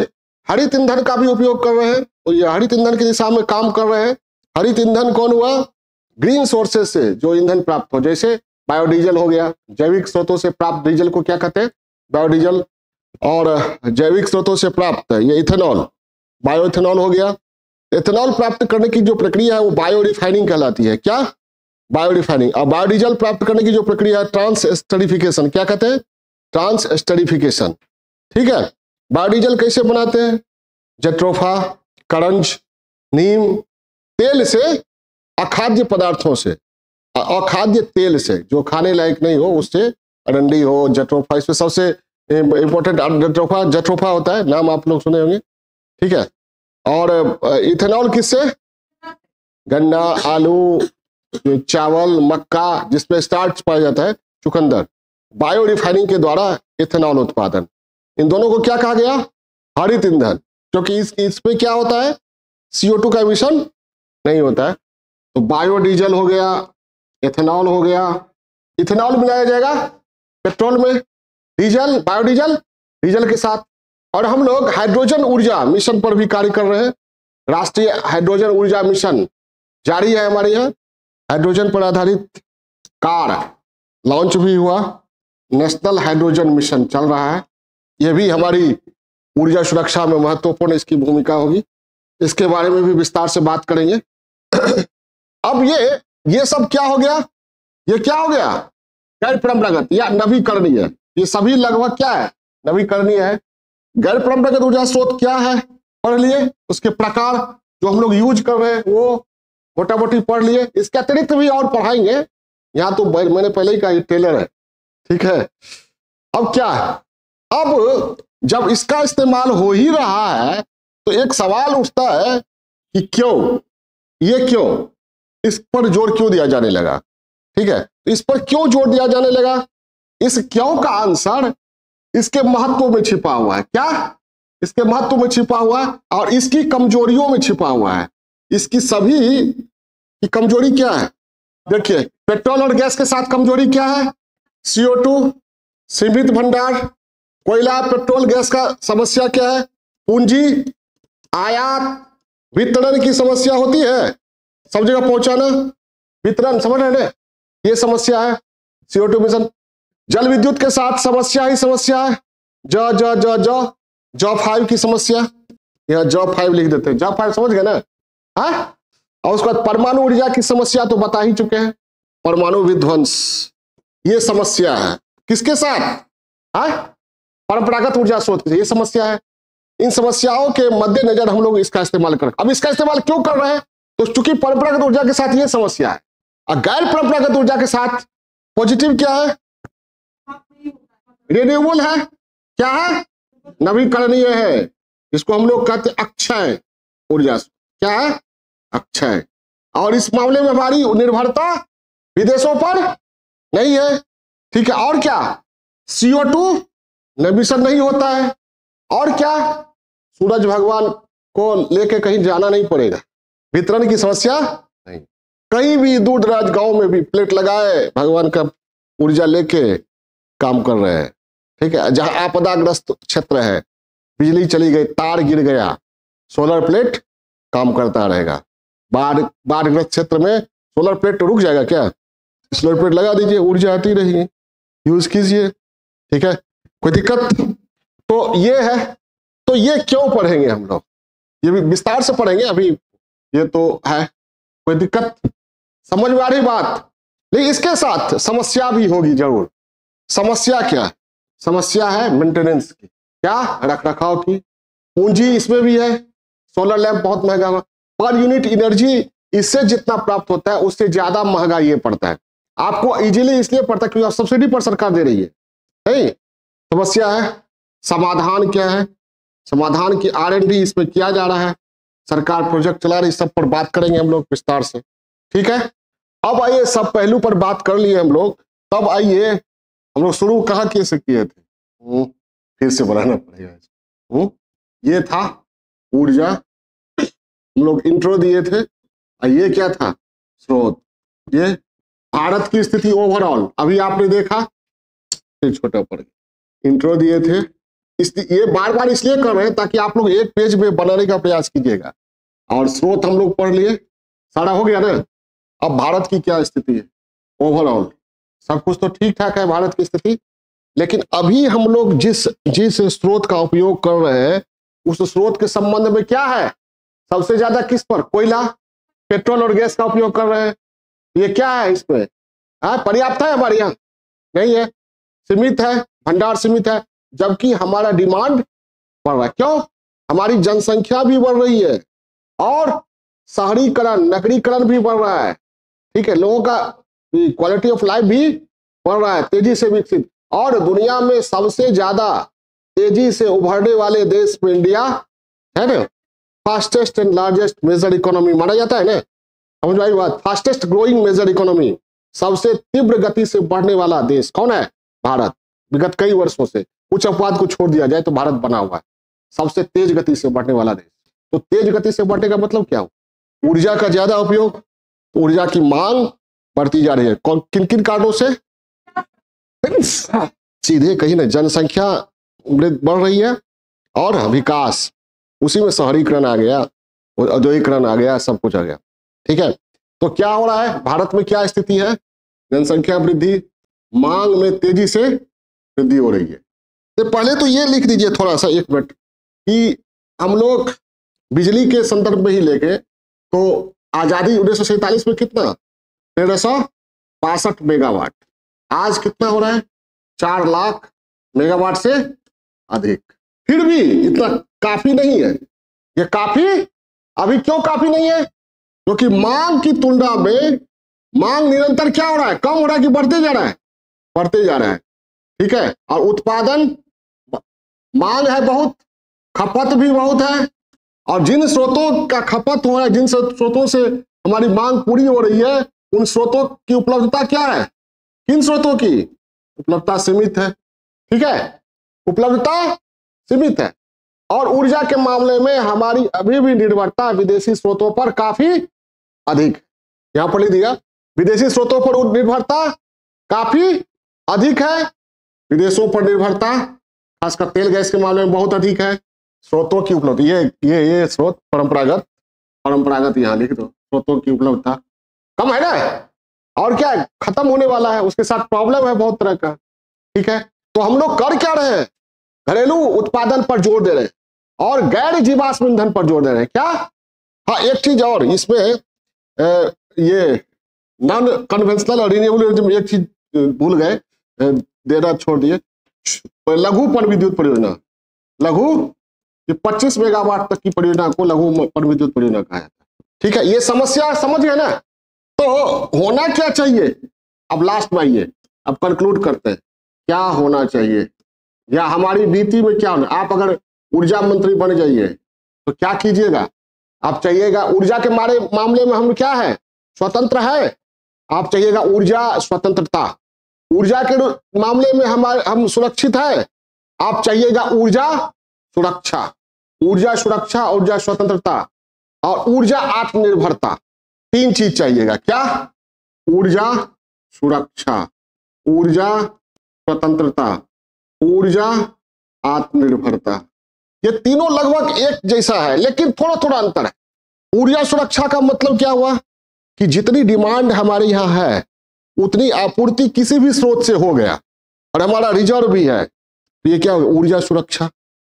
हरित ईंधन का भी उपयोग कर रहे हैं, तो ये हरित ईंधन की दिशा में काम कर रहे हैं। हरित ईंधन कौन हुआ? ग्रीन सोर्सेज से जो ईंधन प्राप्त हो, जैसे बायोडीजल हो गया, जैविक स्रोतों से प्राप्त डीजल को क्या कहते हैं? बायोडीजल। और जैविक स्रोतों से प्राप्त ये इथेनॉल, बायो इथेनॉल हो गया। इथेनॉल प्राप्त करने की जो प्रक्रिया है वो बायो रिफाइनिंग कहलाती है। क्या? Bio refining. और बायोडीजल प्राप्त करने की जो प्रक्रिया है ट्रांसएस्टरिफिकेशन, क्या कहते हैं? ट्रांसएस्टरिफिकेशन, ठीक है। बायोडीजल कैसे बनाते हैं? जट्रोफा, करंज, नीम तेल से, अखाद्य पदार्थों से, अखाद्य तेल से, जो खाने लायक नहीं हो उससे, अरंडी हो, जट्रोफा, इसमें सबसे इंपॉर्टेंट जट्रोफा होता है, नाम आप लोग सुने होंगे, ठीक है। और इथेनॉल किससे? गन्ना, आलू, चावल, मक्का, जिसमें स्टार्च पाया जाता है, चुकंदर। बायो रिफाइनिंग के द्वारा इथेनॉल उत्पादन। इन दोनों को क्या कहा गया? हरित ईंधन, क्योंकि इसमें क्या होता है? CO2 का एमिशन नहीं होता है। तो बायोडीजल हो गया, इथेनॉल हो गया। इथेनॉल मिलाया जाएगा पेट्रोल में, डीजल, बायोडीजल, डीजल के साथ। और हम लोग हाइड्रोजन ऊर्जा मिशन पर भी कार्य कर रहे हैं। राष्ट्रीय हाइड्रोजन ऊर्जा मिशन जारी है हमारे यहाँ। हाइड्रोजन पर आधारित कार लॉन्च भी हुआ, नेशनल हाइड्रोजन मिशन चल रहा है। यह भी हमारी ऊर्जा सुरक्षा में महत्वपूर्ण इसकी भूमिका होगी। इसके बारे में भी विस्तार से बात करेंगे। अब ये सब क्या हो गया? ये क्या हो गया? गैर परंपरागत या नवीकरणीय। ये सभी लगभग क्या है? नवीकरणीय है। गैर परंपरागत ऊर्जा स्रोत क्या है पढ़ लिए, उसके प्रकार जो हम लोग यूज कर रहे हैं वो मोटा मोटी पढ़ लिए। इसके अतिरिक्त भी और पढ़ाएंगे, यहाँ तो मैंने पहले ही कहा ये टेलर है, ठीक है। अब क्या है? अब जब इसका इस्तेमाल हो ही रहा है तो एक सवाल उठता है कि क्यों, ये क्यों, इस पर जोर क्यों दिया जाने लगा। ठीक है, तो इस पर क्यों जोर दिया जाने लगा, इस क्यों का आंसर इसके महत्व में छिपा हुआ है। क्या इसके महत्व में छिपा हुआ है और इसकी कमजोरियों में छिपा हुआ है। इसकी सभी की कमजोरी क्या है, देखिए पेट्रोल और गैस के साथ कमजोरी क्या है, CO2, सीमित भंडार, कोयला, पेट्रोल, गैस का समस्या क्या है, पूंजी, आयात, वितरण की समस्या होती है, सब जगह पहुंचाना, वितरण, समझ रहे हैं, ये समस्या है CO2 मिशन। जल विद्युत के साथ समस्या ही समस्या है, जॉब 5 की समस्या, यहाँ जॉब 5 लिख देते हैं, जॉब 5 समझ गए ना। हाँ, और उसके बाद परमाणु ऊर्जा की समस्या तो बता ही चुके हैं, परमाणु विध्वंस, ये समस्या है किसके साथ, हाँ, परंपरागत ऊर्जा स्रोत, ये समस्या है। इन समस्याओं के मद्देनजर हम लोग इसका इस्तेमाल कर, अब इसका इस्तेमाल क्यों कर रहे हैं, तो चूंकि परंपरागत ऊर्जा के साथ ये समस्या है और गैर परंपरागत ऊर्जा के साथ पॉजिटिव क्या है, रिन्यूएबल है, क्या है, नवीकरणीय है, इसको हम लोग कहते हैं अक्षय ऊर्जा, क्या है, अक्षय। और इस मामले में हमारी निर्भरता विदेशों पर नहीं है। ठीक है, और क्या, CO2 निमिशन नहीं होता है, और क्या, सूरज भगवान को लेके कहीं जाना नहीं पड़ेगा, वितरण की समस्या नहीं, कहीं भी दूर दराज गांव में भी प्लेट लगाए भगवान का ऊर्जा लेके काम कर रहे हैं। ठीक है, जहां आपदाग्रस्त क्षेत्र है, बिजली चली गई, तार गिर गया, सोलर प्लेट काम करता रहेगा। बाढ़ग्रस्त क्षेत्र में सोलर प्लेट रुक जाएगा क्या, सोलर प्लेट लगा दीजिए, ऊर्जा आती रहेगी, यूज कीजिए। ठीक है, कोई दिक्कत, तो ये है। तो ये क्यों पढ़ेंगे हम लोग, ये भी विस्तार से पढ़ेंगे, अभी ये तो है, कोई दिक्कत, समझ में आ रही बात। लेकिन इसके साथ समस्या भी होगी जरूर। समस्या क्या है, समस्या है मेंटेनेंस की, क्या, रख रखाव की, पूंजी इसमें भी है, सोलर लैंप बहुत महंगा हुआ, पर यूनिट एनर्जी इससे जितना प्राप्त होता है उससे ज्यादा महंगा ये पड़ता है। आपको इजीली इसलिए पड़ता है क्योंकि आप सब्सिडी पर सरकार दे रही है, नहीं। समस्या है, समाधान क्या है, समाधान की R&D इसमें किया जा रहा है, सरकार प्रोजेक्ट चला रही, सब पर बात करेंगे हम लोग विस्तार से। ठीक है, अब आइए सब पहलू पर बात कर लिए हम लोग, तब आइए हम लोग शुरू कहाँ कैसे किए थे, फिर से बनाना पड़ेगा। ये था ऊर्जा, हम लोग इंट्रो दिए थे, और ये क्या था, स्रोत। ये भारत की स्थिति ओवरऑल अभी आपने देखा, छोटा पड़ गया, इंट्रो दिए थे। ये बार बार इसलिए कर रहे हैं ताकि आप लोग एक पेज में बनाने का प्रयास कीजिएगा, और स्रोत हम लोग पढ़ लिए, सारा हो गया ना। अब भारत की क्या स्थिति है ओवरऑल, सब कुछ तो ठीक ठाक है भारत की स्थिति, लेकिन अभी हम लोग जिस स्रोत का उपयोग कर रहे हैं उस स्रोत के संबंध में क्या है, सबसे ज्यादा किस पर, कोयला, पेट्रोल और गैस का उपयोग कर रहे हैं। ये क्या है इसमें, पर्याप्त है हमारे यहाँ, नहीं है, सीमित है, भंडार सीमित है, जबकि हमारा डिमांड बढ़ रहा है। क्यों, हमारी जनसंख्या भी बढ़ रही है और शहरीकरण, नगरीकरण भी बढ़ रहा है। ठीक है, लोगों का क्वालिटी ऑफ लाइफ भी बढ़ रहा है, तेजी से विकसित, और दुनिया में सबसे ज्यादा तेजी से उभरने वाले देश में इंडिया है ना, fastest and largest major economy माना जाता है ना, समझ आई बात, फास्टेस्ट ग्रोइंग मेजर इकोनॉमी, सबसे तीव्र गति से बढ़ने वाला देश कौन है, भारत। विगत कई वर्षों से, कुछ अपवाद को छोड़ दिया जाए तो भारत बना हुआ है सबसे तेज गति से बढ़ने वाला देश। तो तेज गति से बढ़ने का मतलब क्या हो, ऊर्जा का ज्यादा उपयोग, ऊर्जा की मांग बढ़ती जा रही है, किन किन कारणों से, सीधे कहीं ना जनसंख्या बढ़ रही है और विकास, उसी में शहरीकरण आ गया, औद्योगिकरण आ गया, सब कुछ आ गया। ठीक है, तो क्या हो रहा है भारत में, क्या स्थिति है, जनसंख्या वृद्धि, मांग में तेजी से वृद्धि हो रही है। तो पहले तो ये लिख दीजिए थोड़ा सा, एक मिनट, कि हम लोग बिजली के संदर्भ में ही लेके, तो आजादी 1947 में कितना, 1362 मेगावाट, आज कितना हो रहा है, 4 लाख मेगावाट से अधिक। फिर भी इतना काफी नहीं है, ये काफी अभी क्यों काफी नहीं है, क्योंकि मांग की तुलना में मांग निरंतर क्या हो रहा है, कम हो रहा है कि बढ़ते जा रहा है, बढ़ते जा रहा है। ठीक है, और उत्पादन मांग है बहुत, खपत भी बहुत है, और जिन स्रोतों का खपत हो रहा है, जिन स्रोतों से हमारी मांग पूरी हो रही है, उन स्रोतों की उपलब्धता क्या है? किन स्रोतों की उपलब्धता सीमित है। ठीक है, उपलब्धता सीमित है। और ऊर्जा के मामले में हमारी अभी भी निर्भरता विदेशी स्रोतों पर काफी अधिक है। यहां पर लिख दिया, विदेशी स्रोतों पर निर्भरता काफी अधिक है। विदेशों पर निर्भरता खासकर तेल गैस के मामले में बहुत अधिक है। स्रोतों की उपलब्धि, ये स्रोत परंपरागत यहां लिख दो, स्रोतों की उपलब्धता कम है ना, और क्या है, खत्म होने वाला है, उसके साथ प्रॉब्लम है बहुत तरह का। ठीक है, तो हम लोग कर क्या रहे हैं? घरेलू उत्पादन पर जोर दे रहे हैं और गैर जीवाश्म ईंधन पर जोर दे रहे हैं। क्या? हाँ, एक चीज और इसमें ये नॉन कन्वेंशनल और रिन्यूएबल एनर्जी, एक चीज भूल गए, देना छोड़ दिए, लघु पनविद्युत परियोजना, लघु 25 मेगावाट तक की परियोजना को लघु पनविद्युत परियोजना कहा जाता है। ठीक है, ये समस्या समझ गए ना? तो होना क्या चाहिए? अब लास्ट में आइए, अब कंक्लूड करते हैं, क्या होना चाहिए या हमारी नीति में क्या होना। आप अगर ऊर्जा मंत्री बन जाइए तो क्या कीजिएगा? आप चाहिएगा ऊर्जा के मामले में हम क्या है, स्वतंत्र है। आप चाहिएगा ऊर्जा स्वतंत्रता, ऊर्जा के मामले में हम सुरक्षित है। आप चाहिएगा ऊर्जा सुरक्षा, ऊर्जा सुरक्षा, ऊर्जा स्वतंत्रता और ऊर्जा आत्मनिर्भरता, तीन चीज चाहिएगा। क्या? ऊर्जा सुरक्षा, ऊर्जा स्वतंत्रता, ऊर्जा आत्मनिर्भरता। ये तीनों लगभग एक जैसा है, लेकिन थोड़ा थोड़ा अंतर है। ऊर्जा सुरक्षा का मतलब क्या हुआ कि जितनी डिमांड हमारे यहाँ है उतनी आपूर्ति किसी भी स्रोत से हो गया और हमारा रिजर्व भी है, तो ये क्या हुआ? ऊर्जा सुरक्षा।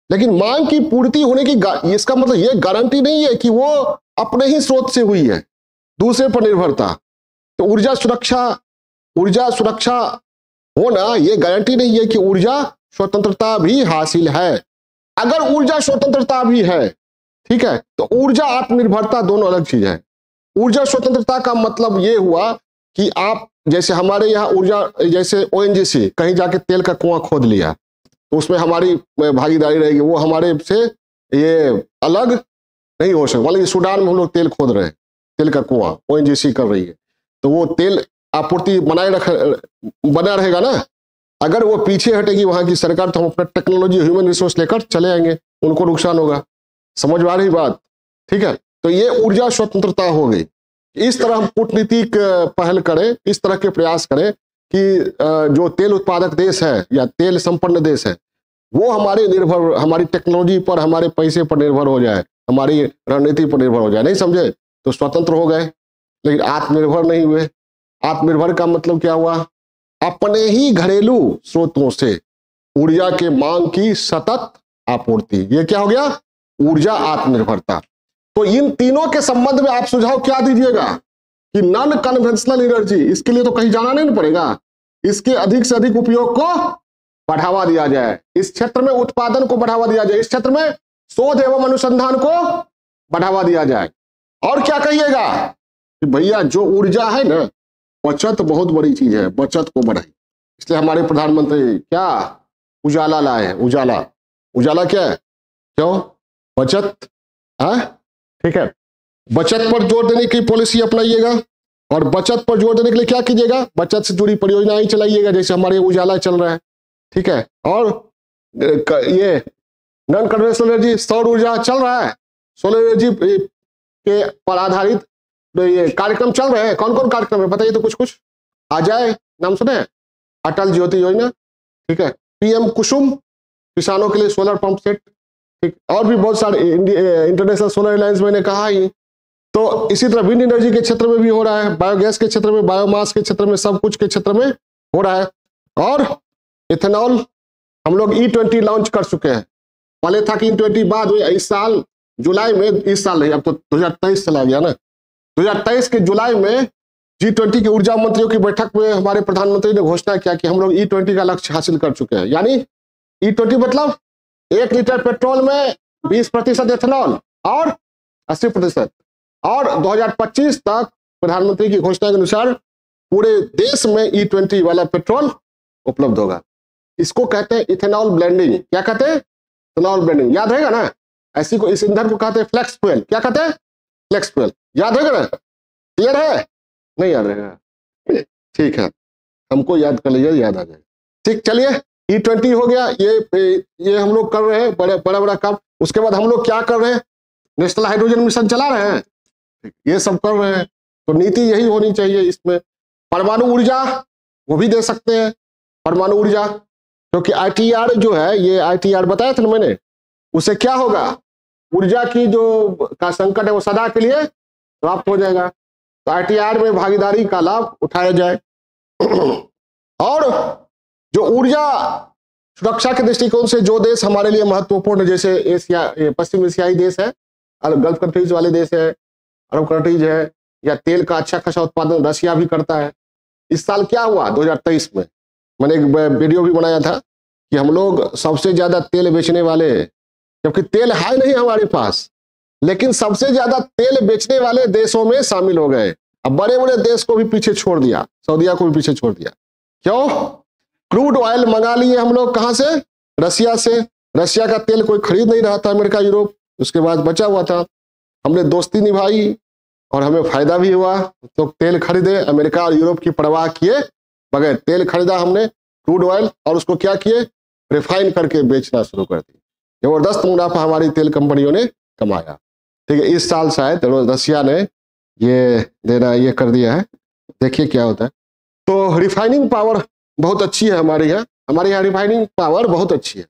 लेकिन मांग की पूर्ति होने की इसका मतलब ये गारंटी नहीं है कि वो अपने ही स्रोत से हुई है, दूसरे पर निर्भरता। तो ऊर्जा सुरक्षा होना ये गारंटी नहीं है कि ऊर्जा स्वतंत्रता भी हासिल है। अगर ऊर्जा स्वतंत्रता भी है, ठीक है, तो ऊर्जा आत्मनिर्भरता दोनों अलग चीज है। ऊर्जा स्वतंत्रता का मतलब ये हुआ कि आप जैसे हमारे यहाँ ऊर्जा, जैसे ONGC कहीं जाके तेल का कुआं खोद लिया तो उसमें हमारी भागीदारी रहेगी, वो हमारे से ये अलग नहीं हो सकता। मतलब सूडान में हम लोग तेल खोद रहे हैं, तेल का कुआं ONGC कर रही है, तो वो तेल आपूर्ति बना रहेगा ना। अगर वो पीछे हटेगी वहां की सरकार तो हम अपना टेक्नोलॉजी, ह्यूमन रिसोर्स लेकर चले आएंगे, उनको नुकसान होगा। समझ में आ रही बात? ठीक है, तो ये ऊर्जा स्वतंत्रता हो गई। इस तरह हम कूटनीतिक पहल करें, इस तरह के प्रयास करें कि जो तेल उत्पादक देश है या तेल संपन्न देश है वो हमारी टेक्नोलॉजी पर, हमारे पैसे पर निर्भर हो जाए, हमारी रणनीति पर निर्भर हो जाए। नहीं समझे? तो स्वतंत्र हो गए लेकिन आत्मनिर्भर नहीं हुए। आत्मनिर्भर का मतलब क्या हुआ? अपने ही घरेलू स्रोतों से ऊर्जा के मांग की सतत आपूर्ति, ये क्या हो गया? ऊर्जा आत्मनिर्भरता। तो इन तीनों के संबंध में आप सुझाव क्या दीजिएगा कि नॉन कन्वेंशनल एनर्जी, इसके लिए तो कहीं जाना नहीं पड़ेगा, इसके अधिक से अधिक उपयोग को बढ़ावा दिया जाए, इस क्षेत्र में उत्पादन को बढ़ावा दिया जाए, इस क्षेत्र में शोध एवं अनुसंधान को बढ़ावा दिया जाए। और क्या कहिएगा कि भैया जो ऊर्जा है ना, बचत बहुत बड़ी चीज है, बचत को बढ़ाई। इसलिए हमारे प्रधानमंत्री क्या उजाला लाए, उजाला क्या है? क्यों? बचत है। ठीक है, बचत पर जोर देने की पॉलिसी अपनाइएगा और बचत पर जोर देने के लिए क्या कीजिएगा? बचत से जुड़ी परियोजनाएं चलाइएगा, जैसे हमारे उजाला चल रहा है। ठीक है, और ये नॉन कन्वेंशनल एनर्जी, सौर ऊर्जा चल रहा है, सोलर एनर्जी के पर आधारित ये कार्यक्रम चल रहे हैं। कौन कौन कार्यक्रम है बताइए तो कुछ आ जाए। नाम सुने? अटल ज्योति योजना, ठीक है, PM कुसुम, किसानों के लिए सोलर पंप सेट, ठीक, और भी बहुत सारे, इंटरनेशनल सोलर अलायंस मैंने कहा ही। तो इसी तरह विंड एनर्जी के क्षेत्र में भी हो रहा है, बायोगैस के क्षेत्र में, बायोमास के क्षेत्र में, सब कुछ के क्षेत्र में हो रहा है। और इथेनॉल हम लोग E20 लॉन्च कर चुके हैं। पहले था कि E20 बाद में, इस साल जुलाई में, इस साल नहीं, अब तो 2023 चला गया ना, 2023 के जुलाई में G20 के ऊर्जा मंत्रियों की बैठक में हमारे प्रधानमंत्री ने घोषणा किया कि हम लोग E20 का लक्ष्य हासिल कर चुके हैं। यानी E20 मतलब 1 लीटर पेट्रोल में 20% एथेनॉल और 80%, और 2025 तक प्रधानमंत्री की घोषणा के अनुसार पूरे देश में E20 वाला पेट्रोल उपलब्ध होगा। इसको कहते हैं इथेनॉल ब्लेंडिंग। क्या कहते हैं? इथेनॉल ब्लेंडिंग, याद रहेगा ना। ऐसी को इस ईंधन को कहते हैं फ्लेक्स फ्यूल। क्या कहते हैं? Flex fuel. याद रहेगा ना? क्लियर है? नहीं याद रहेगा? ठीक है, हमको याद कर लीजिए, याद आ जाएगा। ठीक, चलिए E20 हो गया, ये हम लोग कर रहे हैं बड़ा काम। उसके बाद हम लोग क्या कर रहे हैं? नेशनल हाइड्रोजन मिशन चला रहे हैं, ये सब कर रहे हैं। तो नीति यही होनी चाहिए इसमें। परमाणु ऊर्जा वो भी दे सकते हैं, परमाणु ऊर्जा, क्योंकि ITR जो है, ये ITR बताया था ना मैंने, उससे क्या होगा? ऊर्जा की जो का संकट है वो सदा के लिए समाप्त हो जाएगा। तो ITR में भागीदारी का लाभ उठाया जाए। और जो ऊर्जा सुरक्षा के दृष्टिकोण से जो देश हमारे लिए महत्वपूर्ण, जैसे एशिया, पश्चिम एशियाई देश है, गल्फ कंट्रीज वाले देश है, अरब कंट्रीज है, या तेल का अच्छा खासा उत्पादन रशिया भी करता है। इस साल क्या हुआ 2023 में, मैंने एक वीडियो भी बनाया था कि हम लोग सबसे ज्यादा तेल बेचने वाले, जबकि तेल है नहीं हमारे पास, लेकिन सबसे ज्यादा तेल बेचने वाले देशों में शामिल हो गए। अब बड़े बड़े देश को भी पीछे छोड़ दिया, सऊदीया को भी पीछे छोड़ दिया। क्यों? क्रूड ऑयल मंगा लिए हम लोग, कहां से? रशिया से। रशिया का तेल कोई खरीद नहीं रहा था, अमेरिका यूरोप, उसके बाद बचा हुआ था। हमने दोस्ती निभाई और हमें फायदा भी हुआ, तो तेल खरीदे, अमेरिका और यूरोप की परवाह किए बगैर तेल खरीदा हमने, क्रूड ऑयल, और उसको क्या किए? रिफाइन करके बेचना शुरू कर दी। जबरदस्त मुनाफा हमारी तेल कंपनियों ने कमाया। ठीक है, इस साल शायद रशिया ने ये कर दिया है, देखिए क्या होता है। तो रिफाइनिंग पावर बहुत अच्छी है हमारे यहाँ रिफाइनिंग पावर बहुत अच्छी है।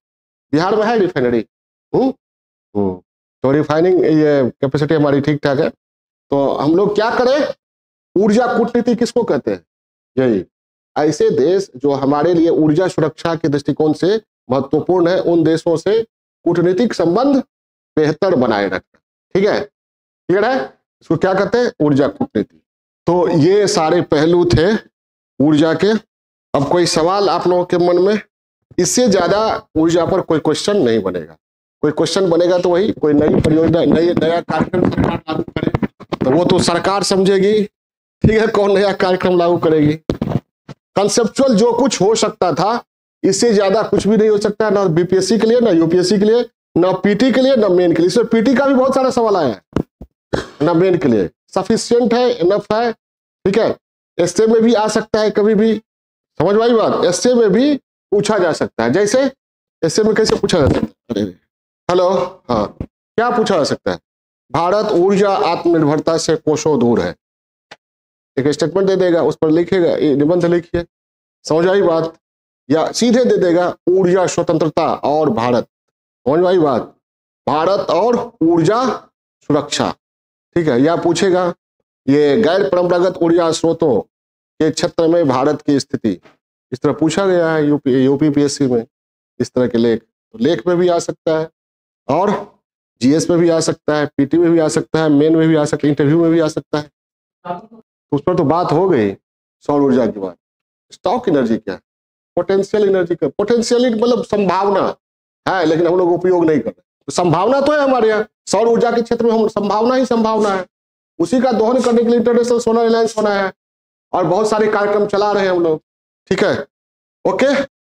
बिहार में है रिफाइनरी, तो रिफाइनिंग ये कैपेसिटी हमारी ठीक ठाक है। तो हम लोग क्या करें? ऊर्जा कूटनीति किसको कहते हैं? यही ऐसे देश जो हमारे लिए ऊर्जा सुरक्षा के दृष्टिकोण से महत्वपूर्ण है, उन देशों से कूटनीतिक संबंध बेहतर बनाए रखना। ठीक है, क्लियर है? इसको क्या कहते हैं? ऊर्जा कूटनीति। तो ये सारे पहलू थे ऊर्जा के। अब कोई सवाल आप लोगों के मन में? इससे ज्यादा ऊर्जा पर कोई क्वेश्चन नहीं बनेगा। कोई क्वेश्चन बनेगा तो वही कोई नई परियोजना, नया कार्यक्रम सरकार लागू करे, तो वो तो सरकार समझेगी। ठीक है, कौन नया कार्यक्रम लागू करेगी? कंसेप्चुअल जो कुछ हो सकता था, इससे ज्यादा कुछ भी नहीं हो सकता, ना BPSC के लिए, ना UPSC के लिए, ना PT के लिए, ना मेन के लिए। इसमें PT का भी बहुत सारा सवाल आया है, ना मेन के लिए। सफिशिएंट है, इनफ है। ठीक है, एसए में भी आ सकता है कभी भी, समझ में आई बात? एसए में भी पूछा जा सकता है। जैसे एसए में कैसे पूछा जा सकता है? हेलो, हाँ, क्या पूछा जा सकता है? भारत ऊर्जा आत्मनिर्भरता से कोसों दूर है, एक स्टेटमेंट दे देगा, उस पर लिखेगा, निबंध लिखिए, समझ आई बात? या सीधे दे देगा ऊर्जा स्वतंत्रता और भारत, समझ में आई बात? भारत और ऊर्जा सुरक्षा। ठीक है, या पूछेगा ये गैर परंपरागत ऊर्जा स्रोतों के क्षेत्र में भारत की स्थिति, इस तरह पूछा गया है यूपीपीएससी में, इस तरह के लेख। तो लेख में भी आ सकता है, और GS में भी आ सकता है, PT में भी आ सकता है, मेन में भी आ सकता है, इंटरव्यू में भी आ सकता है। तो उस पर तो बात हो गई सौर ऊर्जा की बात। स्टॉक एनर्जी क्या है? पोटेंशियल एनर्जी का, पोटेंशियल मतलब संभावना है, लेकिन हम लोग उपयोग नहीं कर रहे। तो संभावना तो है हमारे यहाँ, सौर ऊर्जा के क्षेत्र में हम संभावना ही संभावना है। उसी का दोहन करने के लिए इंटरनेशनल सोलर अलायंस होना है, और बहुत सारे कार्यक्रम चला रहे हैं हम लोग। ठीक है, ओके।